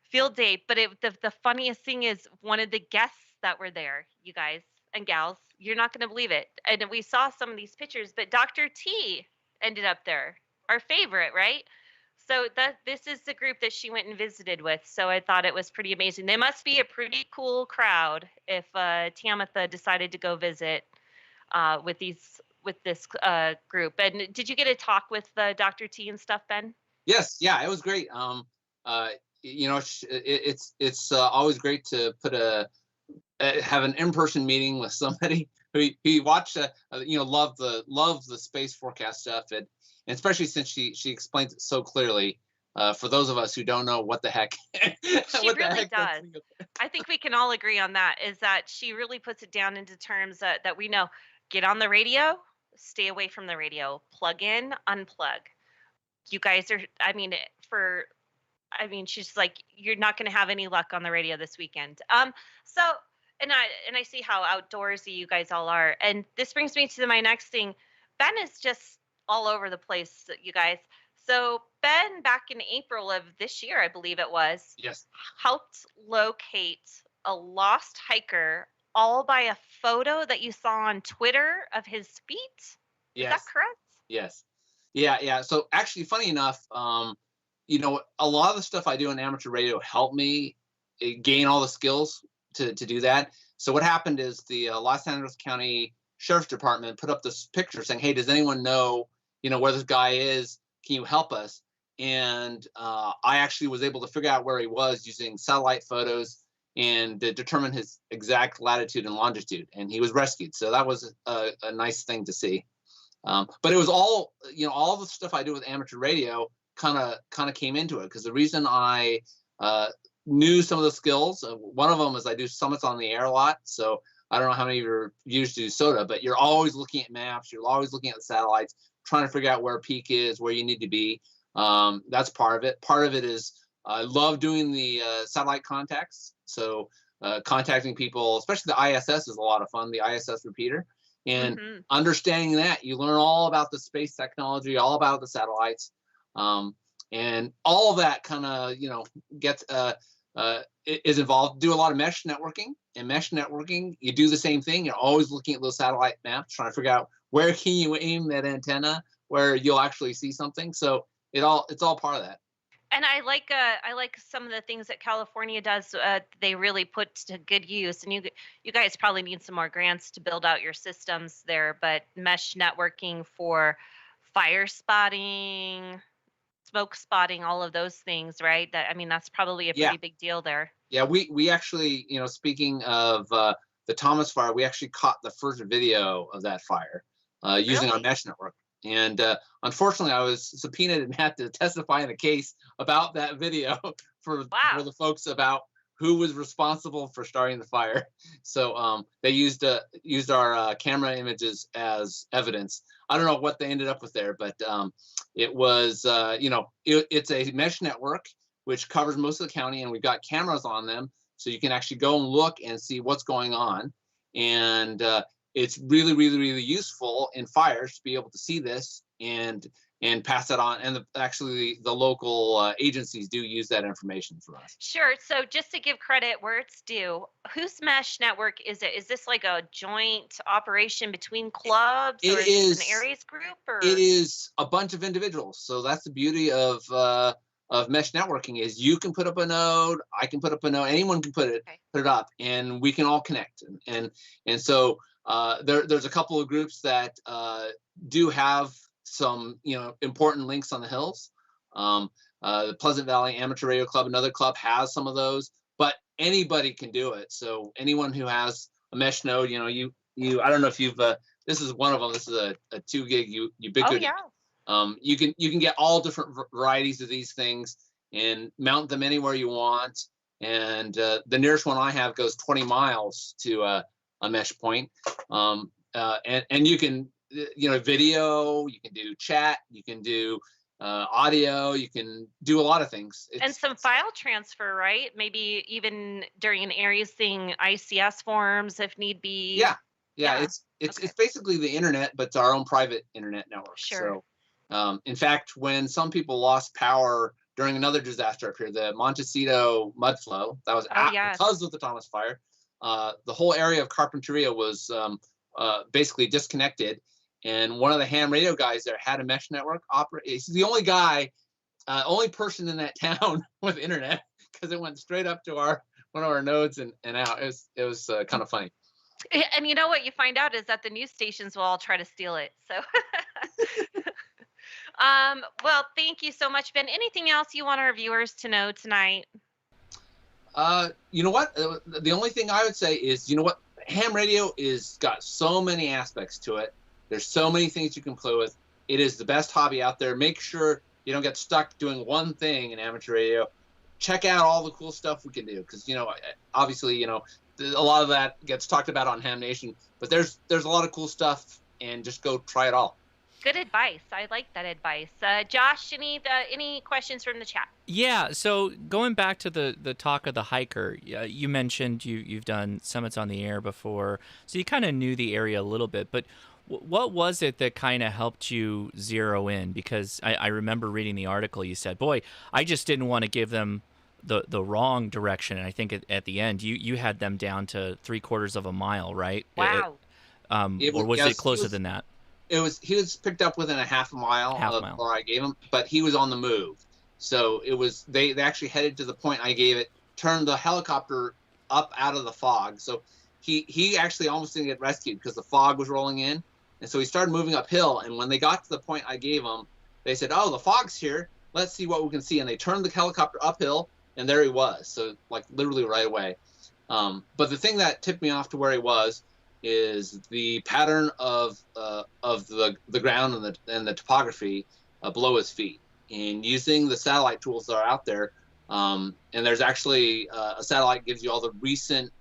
field day. But the funniest thing is one of the guests that were there, you guys and gals, you're not going to believe it. And we saw some of these pictures, but Dr. T ended up there, our favorite, right? So this is the group that she went and visited with. So I thought it was pretty amazing. They must be a pretty cool crowd if Tamitha decided to go visit with this group. And did you get to talk with Dr. T and stuff, Ben? Yes, yeah, it was great. It's always great to have an in-person meeting with somebody who watched love the space forecast stuff, and especially since she explains it so clearly. For those of us who don't know what the heck, she really does. I think we can all agree on that. Is that she really puts it down into terms that we know. Get on the radio, stay away from the radio, plug in, unplug. You guys are, she's like, you're not going to have any luck on the radio this weekend. So, and I see how outdoorsy you guys all are. And this brings me to my next thing. Ben is just all over the place, you guys. So Ben, back in April of this year, I believe it was, yes, helped locate a lost hiker all by a photo that you saw on Twitter of his feet. Yes. Is that correct? Yes. Yeah. So actually, funny enough, a lot of the stuff I do in amateur radio helped me gain all the skills to do that. So what happened is the Los Angeles County Sheriff's Department put up this picture saying, hey, does anyone know, where this guy is? Can you help us? And I actually was able to figure out where he was using satellite photos and determine his exact latitude and longitude, and he was rescued. So that was a nice thing to see. But it was all, all the stuff I do with amateur radio kind of came into it, because the reason I knew some of the skills, one of them is I do summits on the air a lot. So I don't know how many of your viewers do SOTA, but you're always looking at maps, you're always looking at the satellites, trying to figure out where peak is, where you need to be. That's part of it. Part of it is I love doing the satellite contacts. So contacting people, especially the ISS, is a lot of fun, the ISS repeater. And understanding that, you learn all about the space technology, all about the satellites. And all of that kind of, gets is involved. Do a lot of mesh networking. And mesh networking, you do the same thing. You're always looking at those satellite maps, trying to figure out where can you aim that antenna, where you'll actually see something. So it's all part of that. And I like some of the things that California does. They really put to good use. And you guys probably need some more grants to build out your systems there. But mesh networking for fire spotting, smoke spotting, all of those things, right? That's probably a pretty big deal there. Yeah, we actually, speaking of the Thomas fire, we actually caught the first video of that fire using our mesh network. And unfortunately, I was subpoenaed and had to testify in a case about that video for the folks about who was responsible for starting the fire. So they used our camera images as evidence. I don't know what they ended up with there, but it was, it's a mesh network which covers most of the county, and we've got cameras on them, so you can actually go and look and see what's going on. And it's really, really, really useful in fires to be able to see this and pass that on. And the local agencies do use that information for us. Sure. So just to give credit where it's due, whose mesh network is it? Is this like a joint operation between clubs, or is it an Aries group? Or? It is a bunch of individuals. So that's the beauty of mesh networking, is you can put up a node, I can put up a node, anyone can put it up, and we can all connect. And so there's a couple of groups that do have some important links on the hills. The Pleasant Valley Amateur Radio Club, another club, has some of those, but anybody can do it. So anyone who has a mesh node, you I don't know if you've this is one of them. This is a 2 gig ubiquity. Oh, yeah. You can get all different varieties of these things and mount them anywhere you want. And the nearest one I have goes 20 miles to a mesh point. And you can, video, you can do chat, you can do audio, you can do a lot of things. And some file transfer, right? Maybe even during an areas thing, ICS forms if need be. Yeah. It's basically the internet, but it's our own private internet network. Sure. So, in fact, when some people lost power during another disaster up here, the Montecito mud flow, that was because of the Thomas fire, the whole area of Carpinteria was basically disconnected. And one of the ham radio guys there had a mesh network operate. He's the only guy, only person in that town with internet, because it went straight up to one of our nodes and out. It was kind of funny. And you know what you find out is that the news stations will all try to steal it. So, well, thank you so much, Ben. Anything else you want our viewers to know tonight? You know what? The only thing I would say is, ham radio is got so many aspects to it. There's so many things you can play with. It is the best hobby out there. Make sure you don't get stuck doing one thing in amateur radio. Check out all the cool stuff we can do, because obviously a lot of that gets talked about on Ham Nation, but there's a lot of cool stuff, and just go try it all. Good advice. I like that advice. Josh, any questions from the chat? Yeah, so going back to the talk of the hiker, you mentioned you've done summits on the air before, so you kind of knew the area a little bit, but what was it that kind of helped you zero in? Because I remember reading the article, you said, boy, I just didn't want to give them the wrong direction, and I think at the end you had them down to 3/4 of a mile, right? Wow. Or was it closer than that? He was picked up within a half a mile where I gave him, but he was on the move. So they actually headed to the point I gave it, turned the helicopter up out of the fog. So he actually almost didn't get rescued because the fog was rolling in. And so he started moving uphill. And when they got to the point I gave him, they said, "Oh, the fog's here. Let's see what we can see." And they turned the helicopter uphill, and there he was. So literally right away. But the thing that tipped me off to where he was is the pattern of the ground and the topography below his feet, and using the satellite tools that are out there. And there's actually a satellite gives you all the recent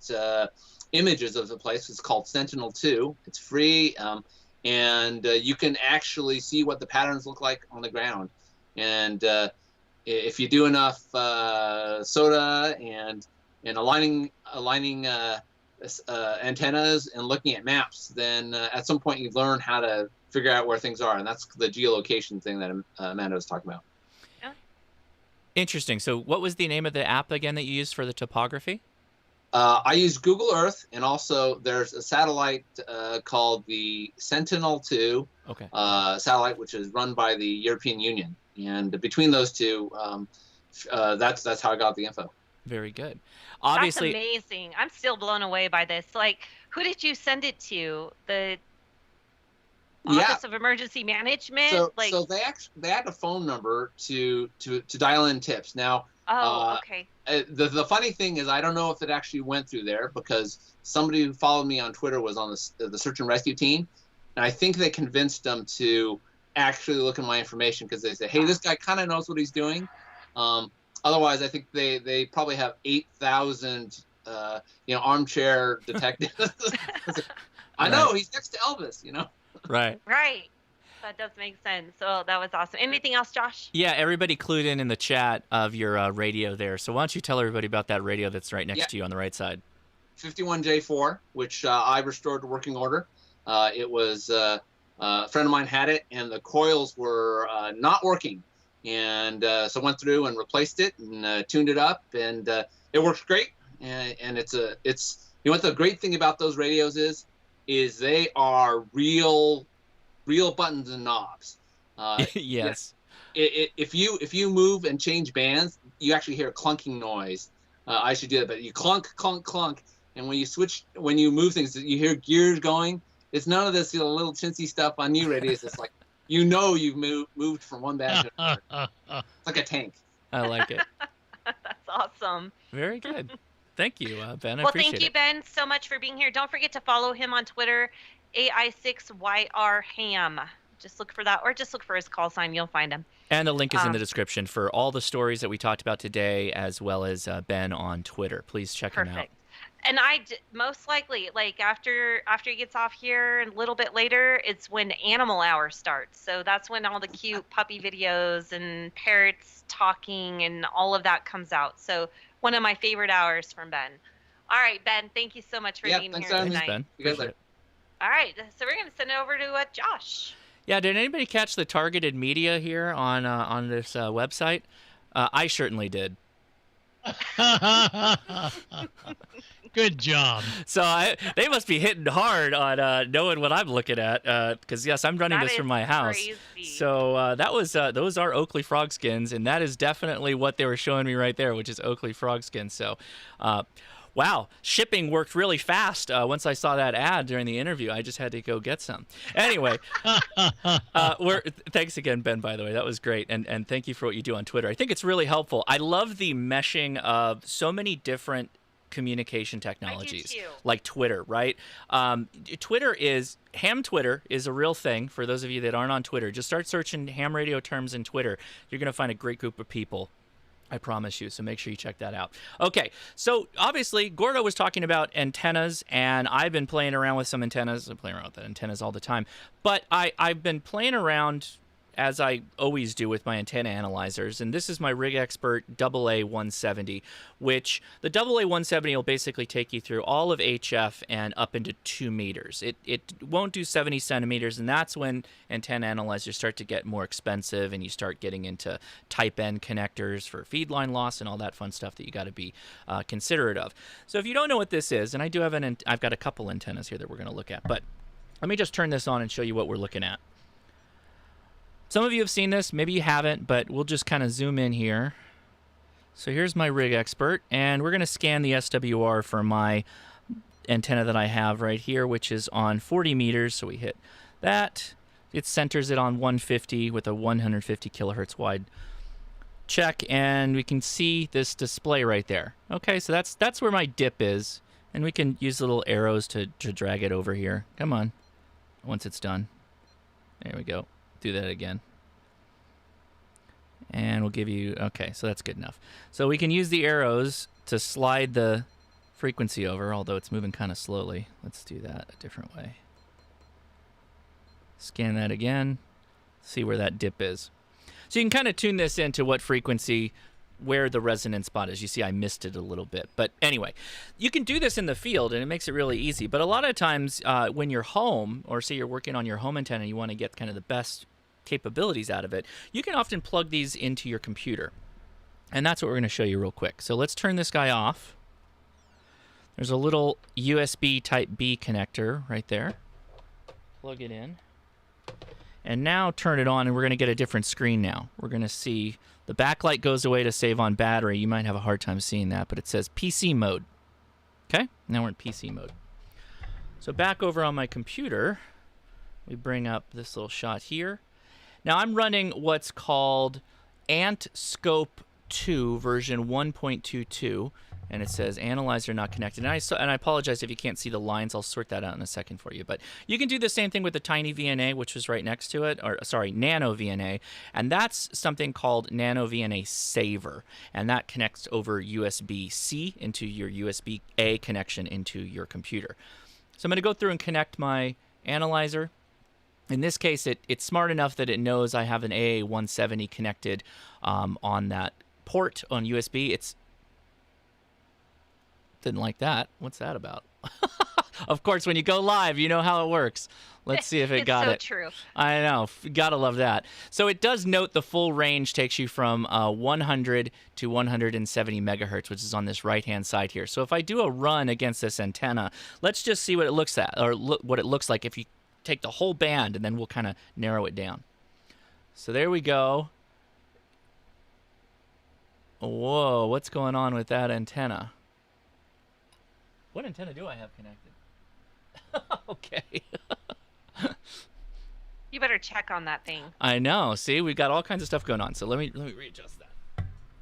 images of the place. It's called Sentinel-2. It's free, and you can actually see what the patterns look like on the ground. And if you do enough soda and aligning antennas and looking at maps, then at some point you learn how to figure out where things are, and that's the geolocation thing that Amanda was talking about. Interesting. So what was the name of the app again that you used for the topography? I use Google Earth, and also there's a satellite called the Sentinel-2 satellite, which is run by the European Union. And between those two, that's how I got the info. Very good. Obviously, that's amazing. I'm still blown away by this. Who did you send it to? The Office of Emergency Management? So they had a phone number to dial in tips. Now, okay. The funny thing is, I don't know if it actually went through there, because somebody who followed me on Twitter was on the search and rescue team, and I think they convinced them to actually look at my information, because they said, "Hey, this guy kind of knows what he's doing." Otherwise, I think they probably have 8,000 armchair detectives. I know, he's next to Elvis, Right. Right. That does make sense. So that was awesome. Anything else, Josh? Yeah, everybody clued in the chat of your radio there. So why don't you tell everybody about that radio that's right next to you on the right side? 51J4, which I restored to working order. It was a friend of mine had it, and the coils were not working. And so I went through and replaced it and tuned it up, and it works great. And it's what the great thing about those radios is they are real buttons and knobs. Yes. If you move and change bands, you actually hear a clunking noise. I should do that, but you clunk, clunk, clunk, and when you move things, you hear gears going. It's none of this little chintzy stuff on new radios. It's like you've moved from one band to another. It's like a tank. I like it. That's awesome. Very good. Thank you, Ben. I appreciate it. Well, thank you, Ben, so much for being here. Don't forget to follow him on Twitter, AI6YRHam. Just look for that, or just look for his call sign. You'll find him. And the link is in the description for all the stories that we talked about today, as well as Ben on Twitter. Please check him out. And most likely, like after he gets off here and a little bit later, it's when animal hour starts. So that's when all the cute puppy videos and parrots talking and all of that comes out. So one of my favorite hours from Ben. All right, Ben, thank you so much for being here tonight. Thanks, Ben. You guys later. All right, so we're going to send it over to Josh. Yeah, did anybody catch the targeted media here on this website? I certainly did. Good job. So they must be hitting hard on knowing what I'm looking at, because yes, I'm running this from my house. Crazy. So that was those are Oakley frog skins, and that is definitely what they were showing me right there, which is Oakley frog skins. So. Wow, shipping worked really fast. Once I saw that ad during the interview, I just had to go get some. Anyway, thanks again, Ben, by the way. That was great. And thank you for what you do on Twitter. I think it's really helpful. I love the meshing of so many different communication technologies like Twitter, right? Ham Twitter is a real thing. For those of you that aren't on Twitter, just start searching ham radio terms in Twitter. You're going to find a great group of people. I promise you, so make sure you check that out. Okay, so obviously Gordo was talking about antennas, and I've been playing around with some antennas. I'm playing around with the antennas all the time, but I've been playing around, as I always do with my antenna analyzers, and this is my Rig Expert AA170, which the AA170 will basically take you through all of HF and up into 2 meters. It won't do 70 centimeters, and that's when antenna analyzers start to get more expensive, and you start getting into type N connectors for feed line loss and all that fun stuff that you got to be considerate of. So if you don't know what this is, and I do have I've got a couple antennas here that we're going to look at, but let me just turn this on and show you what we're looking at. Some of you have seen this, maybe you haven't, but we'll just kind of zoom in here. So here's my Rig Expert, and we're going to scan the SWR for my antenna that I have right here, which is on 40 meters. So we hit that. It centers it on 150 with a 150 kilohertz wide check, and we can see this display right there. Okay, so that's where my dip is, and we can use little arrows to drag it over here. Come on, once it's done. There we go. Do that again. And we'll give you, okay, so that's good enough. So we can use the arrows to slide the frequency over, although it's moving kind of slowly. Let's do that a different way. Scan that again, see where that dip is. So you can kind of tune this into what frequency, where the resonance spot is. You see I missed it a little bit. But anyway, you can do this in the field, and it makes it really easy. But a lot of times when you're home, or say you're working on your home antenna, you want to get kind of the best capabilities out of it, you can often plug these into your computer. And that's what we're going to show you real quick. So let's turn this guy off. There's a little USB type B connector right there. Plug it in. And now turn it on, and we're going to get a different screen now. We're going to see the backlight goes away to save on battery. You might have a hard time seeing that, but it says PC mode. Okay, now we're in PC mode. So back over on my computer, we bring up this little shot here. Now I'm running what's called Ant Scope 2 version 1.22, and it says analyzer not connected. And I apologize if you can't see the lines. I'll sort that out in a second for you. But you can do the same thing with the tiny VNA, which was right next to it, or sorry, Nano VNA, and that's something called Nano VNA Saver, and that connects over USB-C into your USB-A connection into your computer. So I'm going to go through and connect my analyzer. In this case, it's smart enough that it knows I have an AA170 connected on that port on USB. Didn't like that. What's that about? Of course, when you go live, you know how it works. Let's see if it got it. It's so true. I know. Gotta love that. So it does note the full range takes you from 100 to 170 megahertz, which is on this right-hand side here. So if I do a run against this antenna, let's just see what it looks at, or what it looks like if you take the whole band, and then we'll kind of narrow it down. So there we go. Whoa, what's going on with that antenna? What antenna do I have connected? Okay. You better check on that thing. I know. See, we've got all kinds of stuff going on. So let me readjust that.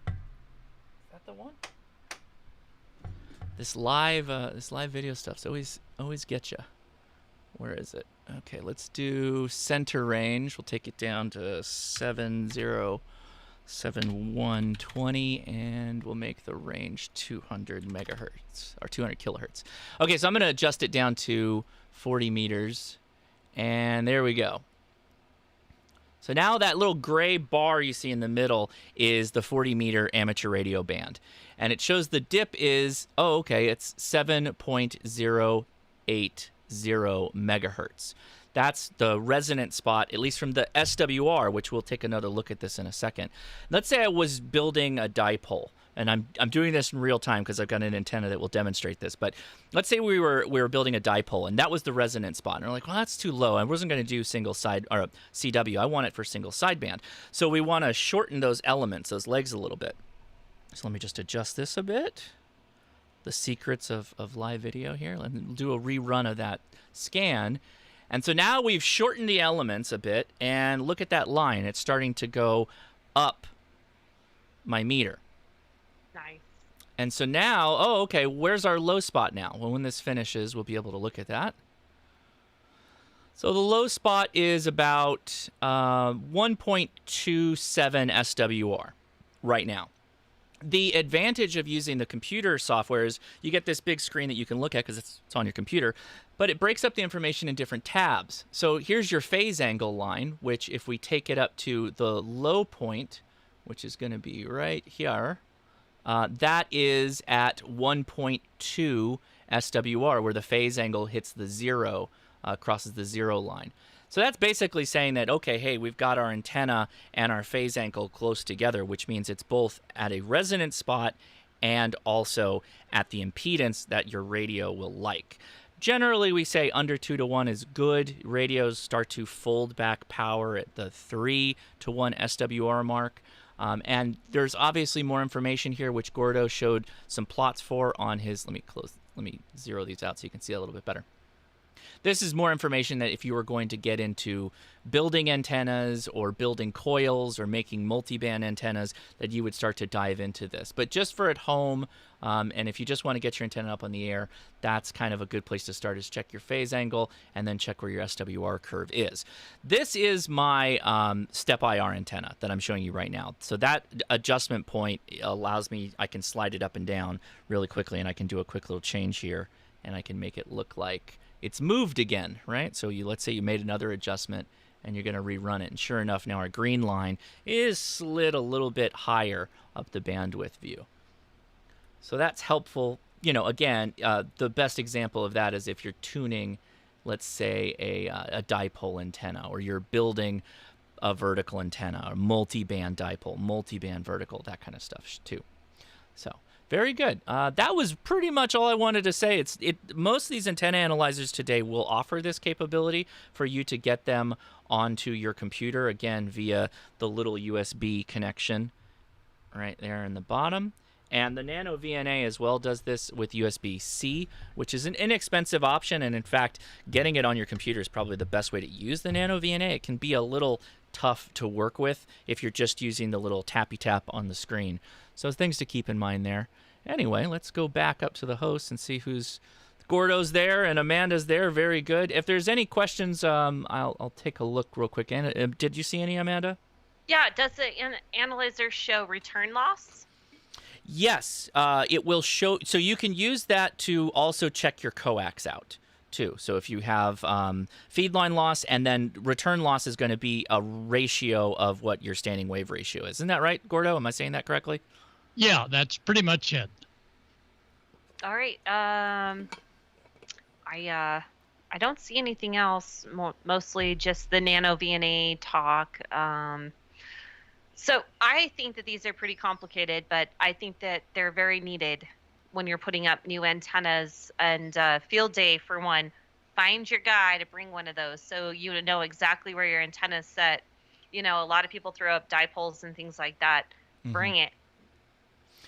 Is that the one? This live video stuff's always get you. Where is it? Okay, let's do center range. We'll take it down to 70. 7120, and we'll make the range 200 megahertz, or 200 kilohertz. Okay, so I'm going to adjust it down to 40 meters, and there we go. So now that little gray bar you see in the middle is the 40-meter amateur radio band. And it shows the dip is, it's 7.080 megahertz. That's the resonant spot, at least from the SWR, which we'll take another look at this in a second. Let's say I was building a dipole, and I'm doing this in real time because I've got an antenna that will demonstrate this. But let's say we were building a dipole, and that was the resonant spot. And we're like, well, that's too low. I wasn't going to do single side or CW. I want it for single sideband. So we want to shorten those elements, those legs a little bit. So let me just adjust this a bit. The secrets of live video here. Let me do a rerun of that scan. And so now we've shortened the elements a bit, and look at that line. It's starting to go up my meter. Nice. And so now, where's our low spot now? Well, when this finishes, we'll be able to look at that. So the low spot is about 1.27 SWR right now. The advantage of using the computer software is you get this big screen that you can look at because it's on your computer, but it breaks up the information in different tabs. So here's your phase angle line, which if we take it up to the low point, which is going to be right here, that is at 1.2 SWR, where the phase angle hits the zero, crosses the zero line. So that's basically saying that, okay, hey, we've got our antenna and our phase angle close together, which means it's both at a resonant spot and also at the impedance that your radio will like. Generally, we say under 2-to-1 is good. Radios start to fold back power at the 3-to-1 SWR mark. And there's obviously more information here, which Gordo showed some plots for on his, let me zero these out so you can see a little bit better. This is more information that if you were going to get into building antennas or building coils or making multiband antennas, that you would start to dive into this. But just for at home, and if you just want to get your antenna up on the air, that's kind of a good place to start, is check your phase angle and then check where your SWR curve is. This is my step IR antenna that I'm showing you right now. So that adjustment point allows me, I can slide it up and down really quickly, and I can do a quick little change here, and I can make it look like it's moved again, right? So let's say you made another adjustment and you're going to rerun it. And sure enough, now our green line is slid a little bit higher up the bandwidth view. So that's helpful. You know, again, the best example of that is if you're tuning, let's say, a dipole antenna, or you're building a vertical antenna, or multi-band dipole, multi-band vertical, that kind of stuff too. So very good. That was pretty much all I wanted to say. Most of these antenna analyzers today will offer this capability for you to get them onto your computer, again, via the little USB connection right there in the bottom. And the Nano VNA as well does this with USB-C, which is an inexpensive option. And in fact, getting it on your computer is probably the best way to use the Nano VNA. It can be a little tough to work with if you're just using the little tappy tap on the screen. So things to keep in mind there. Anyway, let's go back up to the host and see who's... Gordo's there and Amanda's there. Very good. If there's any questions, I'll take a look real quick. Did you see any, Amanda? Yeah, does the analyzer show return loss? Yes, it will show. So you can use that to also check your coax out too. So if you have feed line loss, and then return loss is going to be a ratio of what your standing wave ratio is. Isn't that right, Gordo? Am I saying that correctly? Yeah, that's pretty much it. All right. I don't see anything else. Mostly just the Nano VNA talk. So I think that these are pretty complicated, but I think that they're very needed when you're putting up new antennas. And field day, for one, find your guy to bring one of those so you know exactly where your antenna is set. You know, a lot of people throw up dipoles and things like that. Mm-hmm. Bring it.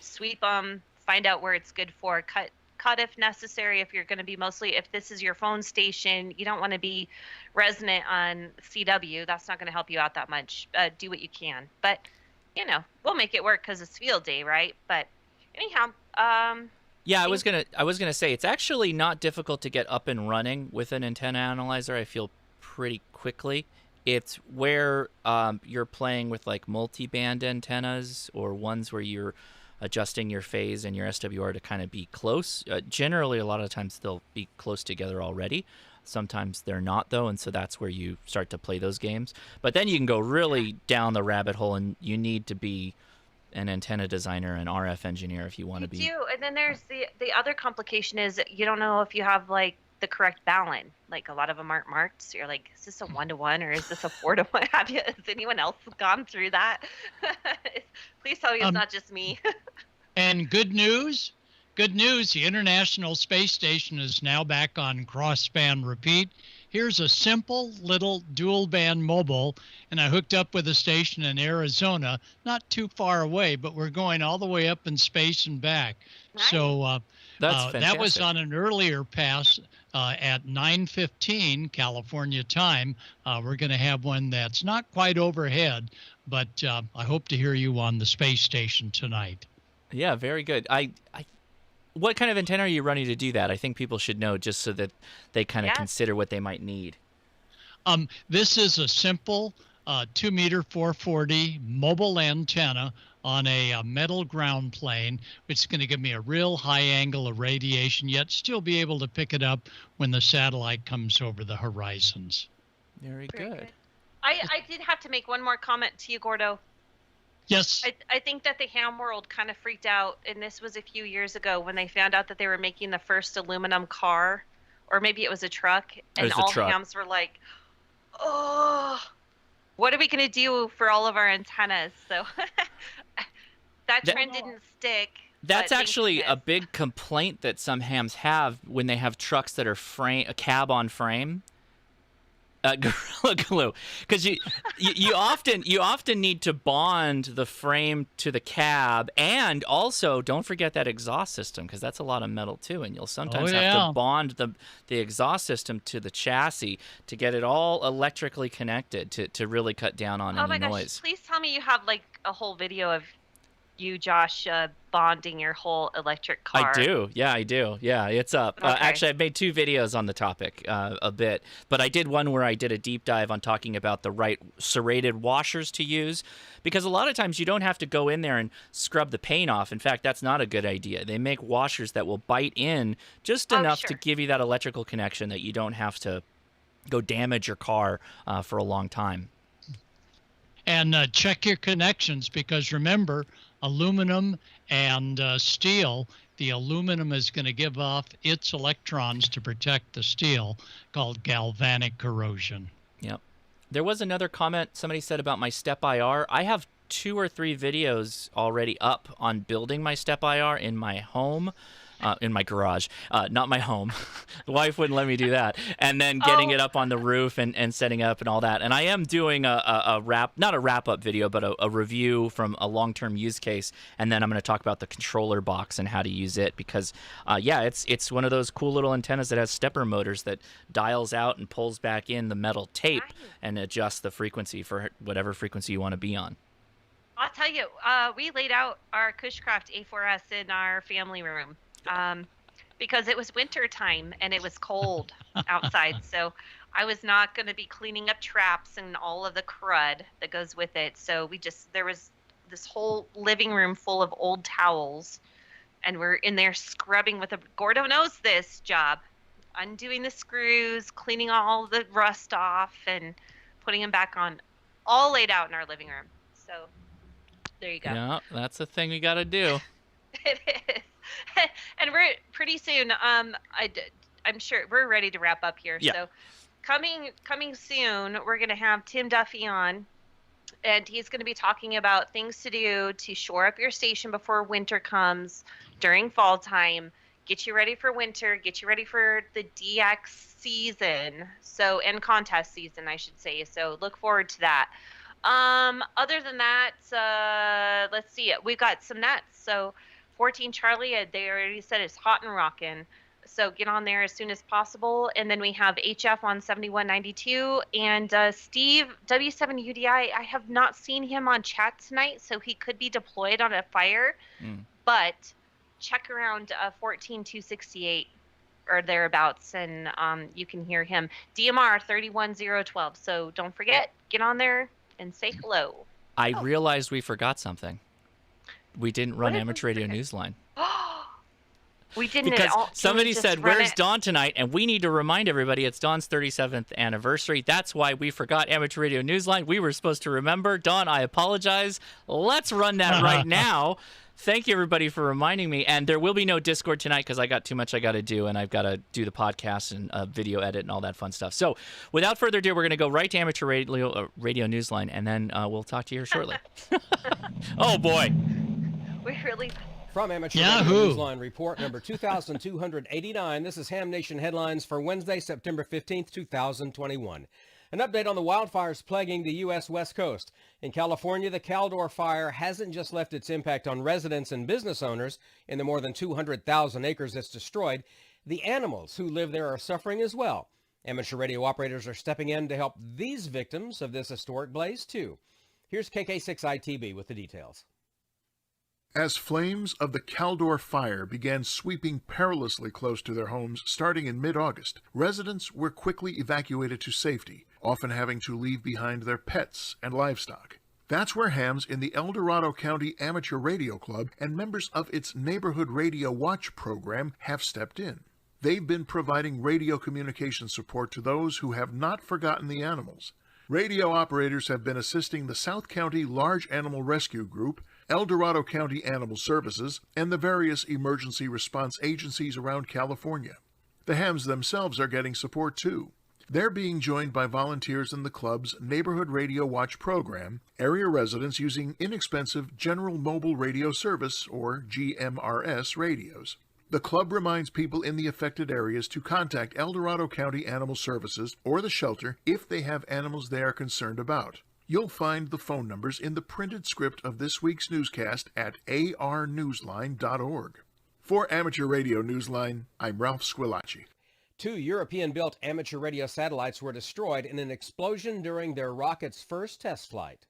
Sweep them. Find out where it's good for. Cut if necessary. If you're going to be if this is your phone station, you don't want to be resonant on CW. That's not going to help you out that much. Do what you can, but you know, we'll make it work because it's field day, right? But anyhow, yeah, I was gonna say it's actually not difficult to get up and running with an antenna analyzer. I feel pretty quickly. it's where you're playing with like multi-band antennas or ones where you're adjusting your phase and your SWR to kind of be close. Generally, a lot of times they'll be close together already. Sometimes they're not, though, and so that's where you start to play those games. But then you can go really down the rabbit hole, and you need to be an antenna designer, an RF engineer if you want to be. You do, and then there's the other complication is you don't know if you have like the correct balun. Like a lot of them aren't marked. So you're like, is this a 1-to-1 or is this a 4-to-1? Has anyone else gone through that? Please tell me it's not just me. And good news, the International Space Station is now back on crossband repeat. Here's a simple little dual band mobile, and I hooked up with a station in Arizona, not too far away, but we're going all the way up in space and back. Nice. So That's that was fantastic. on an earlier pass at 9:15 California time. We're going to have one that's not quite overhead, but I hope to hear you on the space station tonight. Yeah, very good. What kind of antenna are you running to do that? I think people should know just so that they kind of consider what they might need. This is a simple 2-meter 440 mobile antenna on a metal ground plane, which is going to give me a real high angle of radiation, yet still be able to pick it up when the satellite comes over the horizons. Very good. I did have to make one more comment to you, Gordo. Yes. I think that the ham world kind of freaked out, and this was a few years ago when they found out that they were making the first aluminum car, or maybe it was a truck, and all hams were like, oh, what are we going to do for all of our antennas? So that trend didn't stick. That's actually a big complaint that some hams have when they have trucks that are a cab on frame. Gorilla glue, because you often need to bond the frame to the cab, and also don't forget that exhaust system, because that's a lot of metal too, and you'll sometimes have to bond the exhaust system to the chassis to get it all electrically connected to really cut down on any noise. Gosh, please tell me you have like a whole video of you, Josh, bonding your whole electric car. I do. Yeah, I do. Yeah, it's up. Okay. Actually, I've made 2 videos on the topic a bit, but I did one where I did a deep dive on talking about the right serrated washers to use, because a lot of times you don't have to go in there and scrub the paint off. In fact, that's not a good idea. They make washers that will bite in just enough to give you that electrical connection that you don't have to go damage your car for a long time. And check your connections, because remember, aluminum and steel, the aluminum is going to give off its electrons to protect the steel, called galvanic corrosion. Yep. There was another comment somebody said about my step IR. I have 2 or 3 videos already up on building my step IR in my home. In my garage, not my home. The wife wouldn't let me do that. And then getting it up on the roof and setting up and all that. And I am doing not a wrap-up video, but a review from a long-term use case. And then I'm going to talk about the controller box and how to use it, because, it's one of those cool little antennas that has stepper motors that dials out and pulls back in the metal tape and adjusts the frequency for whatever frequency you want to be on. I'll tell you, we laid out our Cushcraft A4S in our family room. Because it was winter time and it was cold outside, so I was not going to be cleaning up traps and all of the crud that goes with it. So there was this whole living room full of old towels, and we're in there scrubbing with Gordo knows this job, undoing the screws, cleaning all the rust off, and putting them back on, all laid out in our living room. So there you go. Yeah, that's a thing we got to do. It is. And we're pretty soon. I'm sure we're ready to wrap up here. Yeah. So, coming soon, we're going to have Tim Duffy on, and he's going to be talking about things to do to shore up your station before winter comes, during fall time. Get you ready for winter. Get you ready for the DX season. And contest season, I should say. So look forward to that. Other than that, let's see. We've got some nets. So 14 Charlie, they already said it's hot and rockin'. So get on there as soon as possible. And then we have HF on 7192. And Steve, W7UDI, I have not seen him on chat tonight, so he could be deployed on a fire. But check around 14268 or thereabouts, and you can hear him. DMR 31012. So don't forget, get on there and say hello. I realized we forgot something. We didn't run Amateur Radio Newsline. We didn't. Because somebody just said, run "Where's it?" Dawn tonight?" And we need to remind everybody it's Dawn's 37th anniversary. That's why we forgot Amateur Radio Newsline. We were supposed to remember. Dawn, I apologize. Let's run that right now. Thank you, everybody, for reminding me. And there will be no Discord tonight because I got too much I got to do, and I've got to do the podcast and video edit and all that fun stuff. So without further ado, we're going to go right to Amateur Radio Newsline, and then we'll talk to you here shortly. Oh, boy. We really... From Amateur Radio Newsline report number 2289, this is Ham Nation headlines for Wednesday, September 15th, 2021. An update on the wildfires plaguing the U.S. West Coast. In California, the Caldor fire hasn't just left its impact on residents and business owners in the more than 200,000 acres it's destroyed. The animals who live there are suffering as well. Amateur radio operators are stepping in to help these victims of this historic blaze, too. Here's KK6ITB with the details. As flames of the Caldor fire began sweeping perilously close to their homes starting in mid-August, residents were quickly evacuated to safety, often having to leave behind their pets and livestock. That's where hams in the El Dorado County Amateur Radio Club and members of its Neighborhood Radio Watch program have stepped in. They've been providing radio communication support to those who have not forgotten the animals. Radio operators have been assisting the South County Large Animal Rescue Group, El Dorado County Animal Services, and the various emergency response agencies around California. The hams themselves are getting support too. They're being joined by volunteers in the club's Neighborhood Radio Watch program, area residents using inexpensive General Mobile Radio Service, or GMRS, radios. The club reminds people in the affected areas to contact El Dorado County Animal Services or the shelter if they have animals they are concerned about. You'll find the phone numbers in the printed script of this week's newscast at arnewsline.org. For Amateur Radio Newsline, I'm Ralph Squillace. 2 European-built amateur radio satellites were destroyed in an explosion during their rocket's first test flight.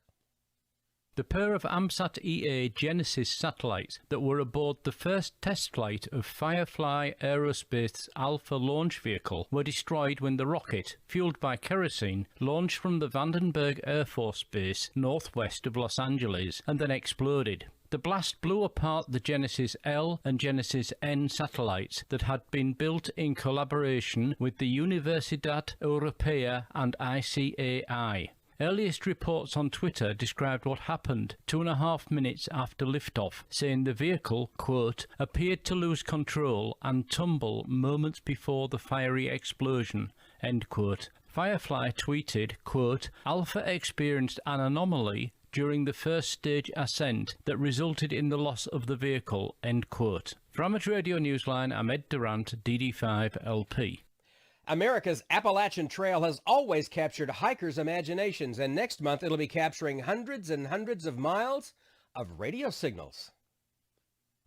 The pair of AMSAT EA Genesis satellites that were aboard the first test flight of Firefly Aerospace's Alpha launch vehicle were destroyed when the rocket, fueled by kerosene, launched from the Vandenberg Air Force Base northwest of Los Angeles and then exploded. The blast blew apart the Genesis L and Genesis N satellites that had been built in collaboration with the Universidad Europea and ICAI. Earliest reports on Twitter described what happened 2.5 minutes after liftoff, saying the vehicle, quote, appeared to lose control and tumble moments before the fiery explosion, end quote. Firefly tweeted, quote, Alpha experienced an anomaly during the first stage ascent that resulted in the loss of the vehicle, end quote. For Amateur Radio Newsline, I'm Ed Durant, DD5LP. America's Appalachian Trail has always captured hikers' imaginations, and next month it'll be capturing hundreds and hundreds of miles of radio signals.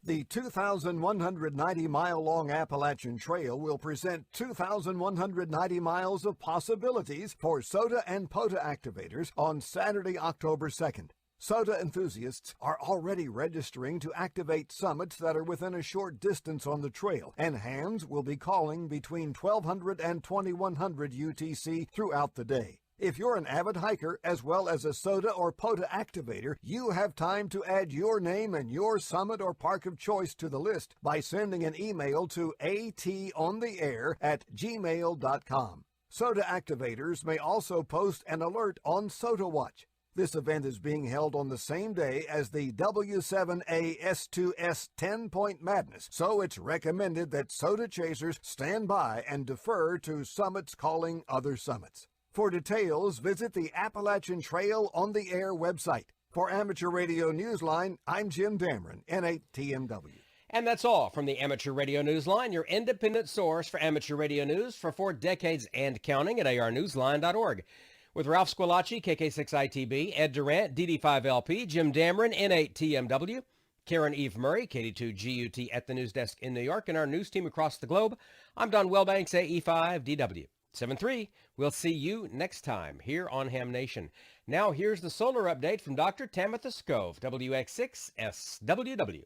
The 2,190-mile-long Appalachian Trail will present 2,190 miles of possibilities for SOTA and POTA activators on Saturday, October 2nd. SOTA enthusiasts are already registering to activate summits that are within a short distance on the trail, and hams will be calling between 1,200 and 2,100 UTC throughout the day. If you're an avid hiker as well as a SOTA or POTA activator, you have time to add your name and your summit or park of choice to the list by sending an email to atontheair@gmail.com. SOTA activators may also post an alert on SOTA Watch. This event is being held on the same day as the W7A S2S 10-Point Madness, so it's recommended that SOTA chasers stand by and defer to summits calling other summits. For details, visit the Appalachian Trail on the Air website. For Amateur Radio Newsline, I'm Jim Dameron, N8TMW. And that's all from the Amateur Radio Newsline, your independent source for amateur radio news for 4 decades and counting at arnewsline.org. With Ralph Squillace, KK6ITB, Ed Durant, DD5LP, Jim Dameron, N8TMW, Karen Eve Murray, KD2GUT at the news desk in New York, and our news team across the globe, I'm Don Wellbanks, AE5DW. 7-3, we'll see you next time here on Ham Nation. Now here's the solar update from Dr. Tamitha Skov, WX6SWW.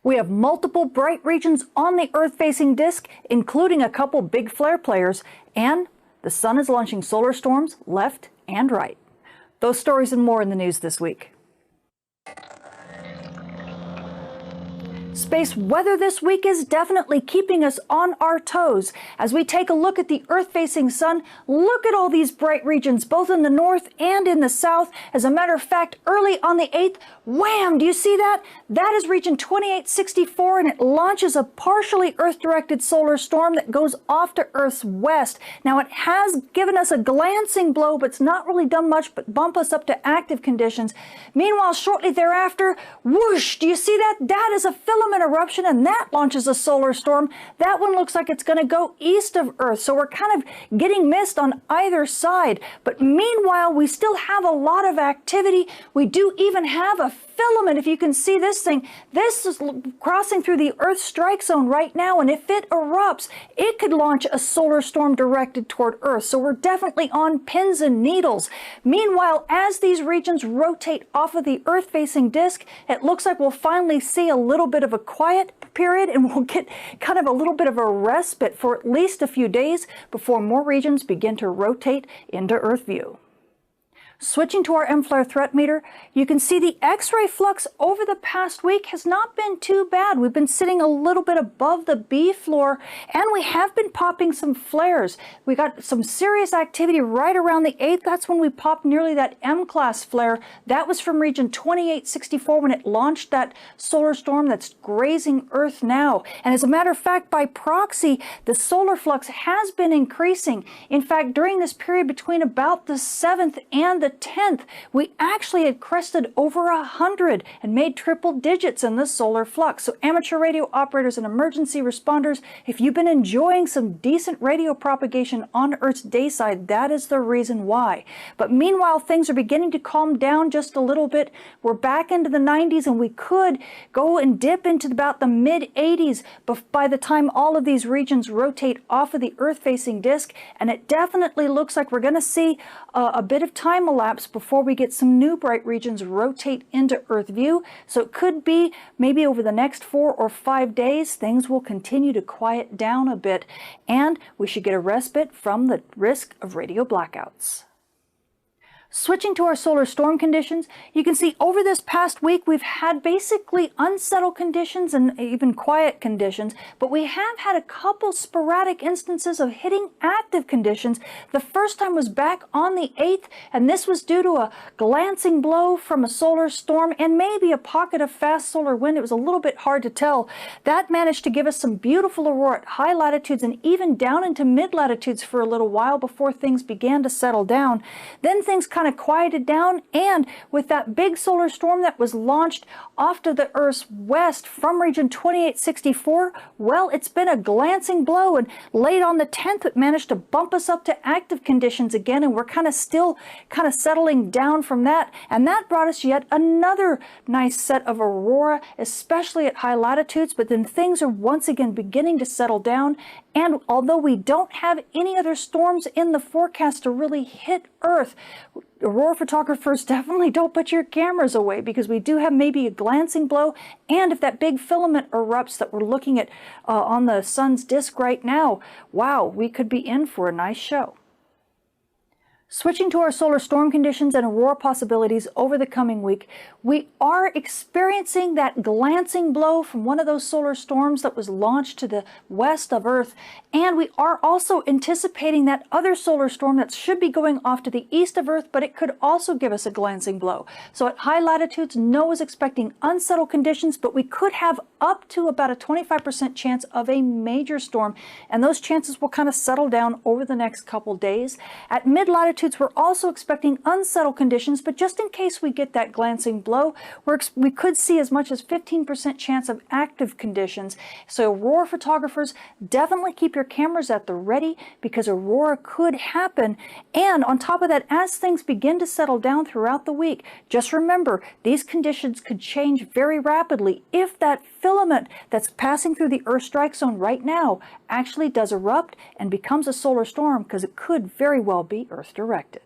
We have multiple bright regions on the Earth-facing disk, including a couple big flare players, and the sun is launching solar storms left and right. Those stories and more in the news this week. Space weather this week is definitely keeping us on our toes. As we take a look at the Earth-facing sun, look at all these bright regions, both in the north and in the south. As a matter of fact, early on the 8th, wham, do you see that? That is region 2864, and it launches a partially Earth-directed solar storm that goes off to Earth's west. Now, it has given us a glancing blow, but it's not really done much but bump us up to active conditions. Meanwhile, shortly thereafter, whoosh, do you see that? That is a filament eruption, and that launches a solar storm. That one looks like it's going to go east of Earth, so we're kind of getting missed on either side. But meanwhile, we still have a lot of activity. We do even have a filament. If you can see this thing, this is crossing through the Earth strike zone right now, and if it erupts, it could launch a solar storm directed toward Earth. So we're definitely on pins and needles. Meanwhile, as these regions rotate off of the Earth-facing disk, it looks like we'll finally see a little bit of a quiet period, and we'll get kind of a little bit of a respite for at least a few days before more regions begin to rotate into Earth view. Switching to our M-flare threat meter, you can see the X-ray flux over the past week has not been too bad. We've been sitting a little bit above the B floor, and we have been popping some flares. We got some serious activity right around the 8th. That's when we popped nearly that M-class flare. That was from region 2864 when it launched that solar storm that's grazing Earth now. And as a matter of fact, by proxy, the solar flux has been increasing. In fact, during this period between about the 7th and the 10th, we actually had crested over 100 and made triple digits in the solar flux. So amateur radio operators and emergency responders, if you've been enjoying some decent radio propagation on Earth's day side, that is the reason why. But meanwhile, things are beginning to calm down just a little bit. We're back into the 90s, and we could go and dip into about the mid 80s by the time all of these regions rotate off of the Earth-facing disk. And it definitely looks like we're going to see a bit of time elapse before we get some new bright regions rotate into Earth view. So it could be maybe over the next 4 or 5 days, things will continue to quiet down a bit, and we should get a respite from the risk of radio blackouts. Switching to our solar storm conditions, you can see over this past week we've had basically unsettled conditions and even quiet conditions, but we have had a couple sporadic instances of hitting active conditions. The first time was back on the 8th, and this was due to a glancing blow from a solar storm and maybe a pocket of fast solar wind. It was a little bit hard to tell. That managed to give us some beautiful aurora at high latitudes and even down into mid latitudes for a little while before things began to settle down. Then things kind of quieted down, and with that big solar storm that was launched off to the Earth's west from region 2864, well, it's been a glancing blow, and late on the 10th it managed to bump us up to active conditions again, and we're still settling down from that, and that brought us yet another nice set of aurora, especially at high latitudes. But then things are once again beginning to settle down, and although we don't have any other storms in the forecast to really hit Earth, aurora photographers, definitely don't put your cameras away, because we do have maybe a glancing blow, and if that big filament erupts that we're looking at on the sun's disk right now, wow, we could be in for a nice show. Switching to our solar storm conditions and aurora possibilities over the coming week, we are experiencing that glancing blow from one of those solar storms that was launched to the west of Earth, and we are also anticipating that other solar storm that should be going off to the east of Earth, but it could also give us a glancing blow. So at high latitudes, NOAA is expecting unsettled conditions, but we could have up to about a 25% chance of a major storm, and those chances will kind of settle down over the next couple days. At mid-latitudes, we're also expecting unsettled conditions, but just in case we get that glancing blow, we could see as much as 15% chance of active conditions. So aurora photographers, definitely keep your cameras at the ready, because aurora could happen. And on top of that, as things begin to settle down throughout the week, just remember, these conditions could change very rapidly if that filament that's passing through the Earth strike zone right now actually does erupt and becomes a solar storm, because it could very well be Earth directed.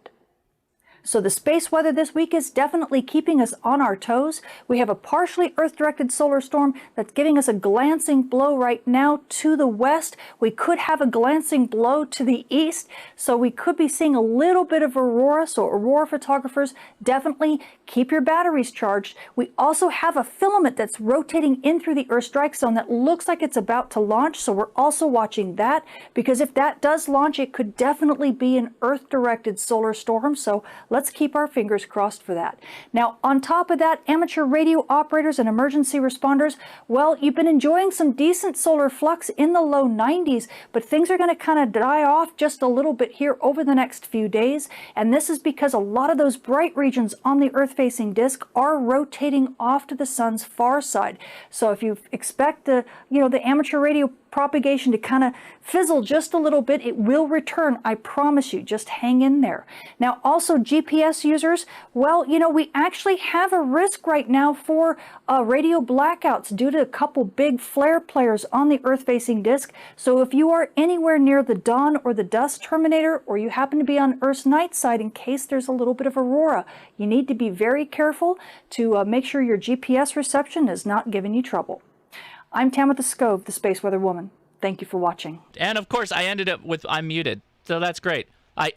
So the space weather this week is definitely keeping us on our toes. We have a partially Earth-directed solar storm that's giving us a glancing blow right now to the west. We could have a glancing blow to the east, so we could be seeing a little bit of aurora. So aurora photographers, definitely keep your batteries charged. We also have a filament that's rotating in through the Earth strike zone that looks like it's about to launch, so we're also watching that, because if that does launch, it could definitely be an Earth-directed solar storm. So let's keep our fingers crossed for that. Now, on top of that, amateur radio operators and emergency responders, well, you've been enjoying some decent solar flux in the low 90s, but things are going to kind of die off just a little bit here over the next few days. And this is because a lot of those bright regions on the Earth-facing disk are rotating off to the sun's far side. So if you expect the amateur radio propagation to kind of fizzle just a little bit, it will return. I promise you, just hang in there. Now, also GPS users, well, we actually have a risk right now for radio blackouts due to a couple big flare players on the Earth-facing disk. So if you are anywhere near the dawn or the dusk terminator, or you happen to be on Earth's night side in case there's a little bit of aurora, you need to be very careful to make sure your GPS reception is not giving you trouble. I'm Tamitha Skov, the Space Weather Woman. Thank you for watching. And of course, I ended up with I'm muted, so that's great. I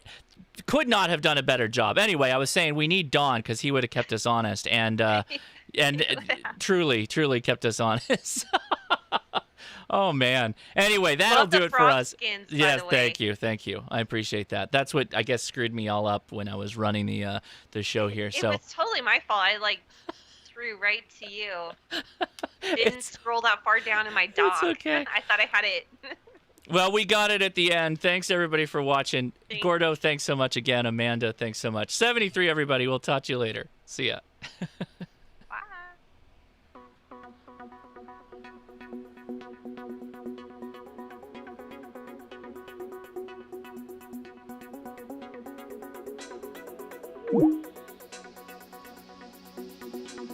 could not have done a better job. Anyway, I was saying we need Don because he would have kept us honest, and truly kept us honest. Oh man. Anyway, that'll do it for us. Yes, thank you. I appreciate that. That's what I guess screwed me all up when I was running the show here. It was totally my fault. I through right to you. Didn't scroll that far down in my dock. It's okay. I thought I had it. Well, we got it at the end. Thanks, everybody, for watching. Gordo, thanks so much again. Amanda, thanks so much. 73, everybody. We'll talk to you later. See ya.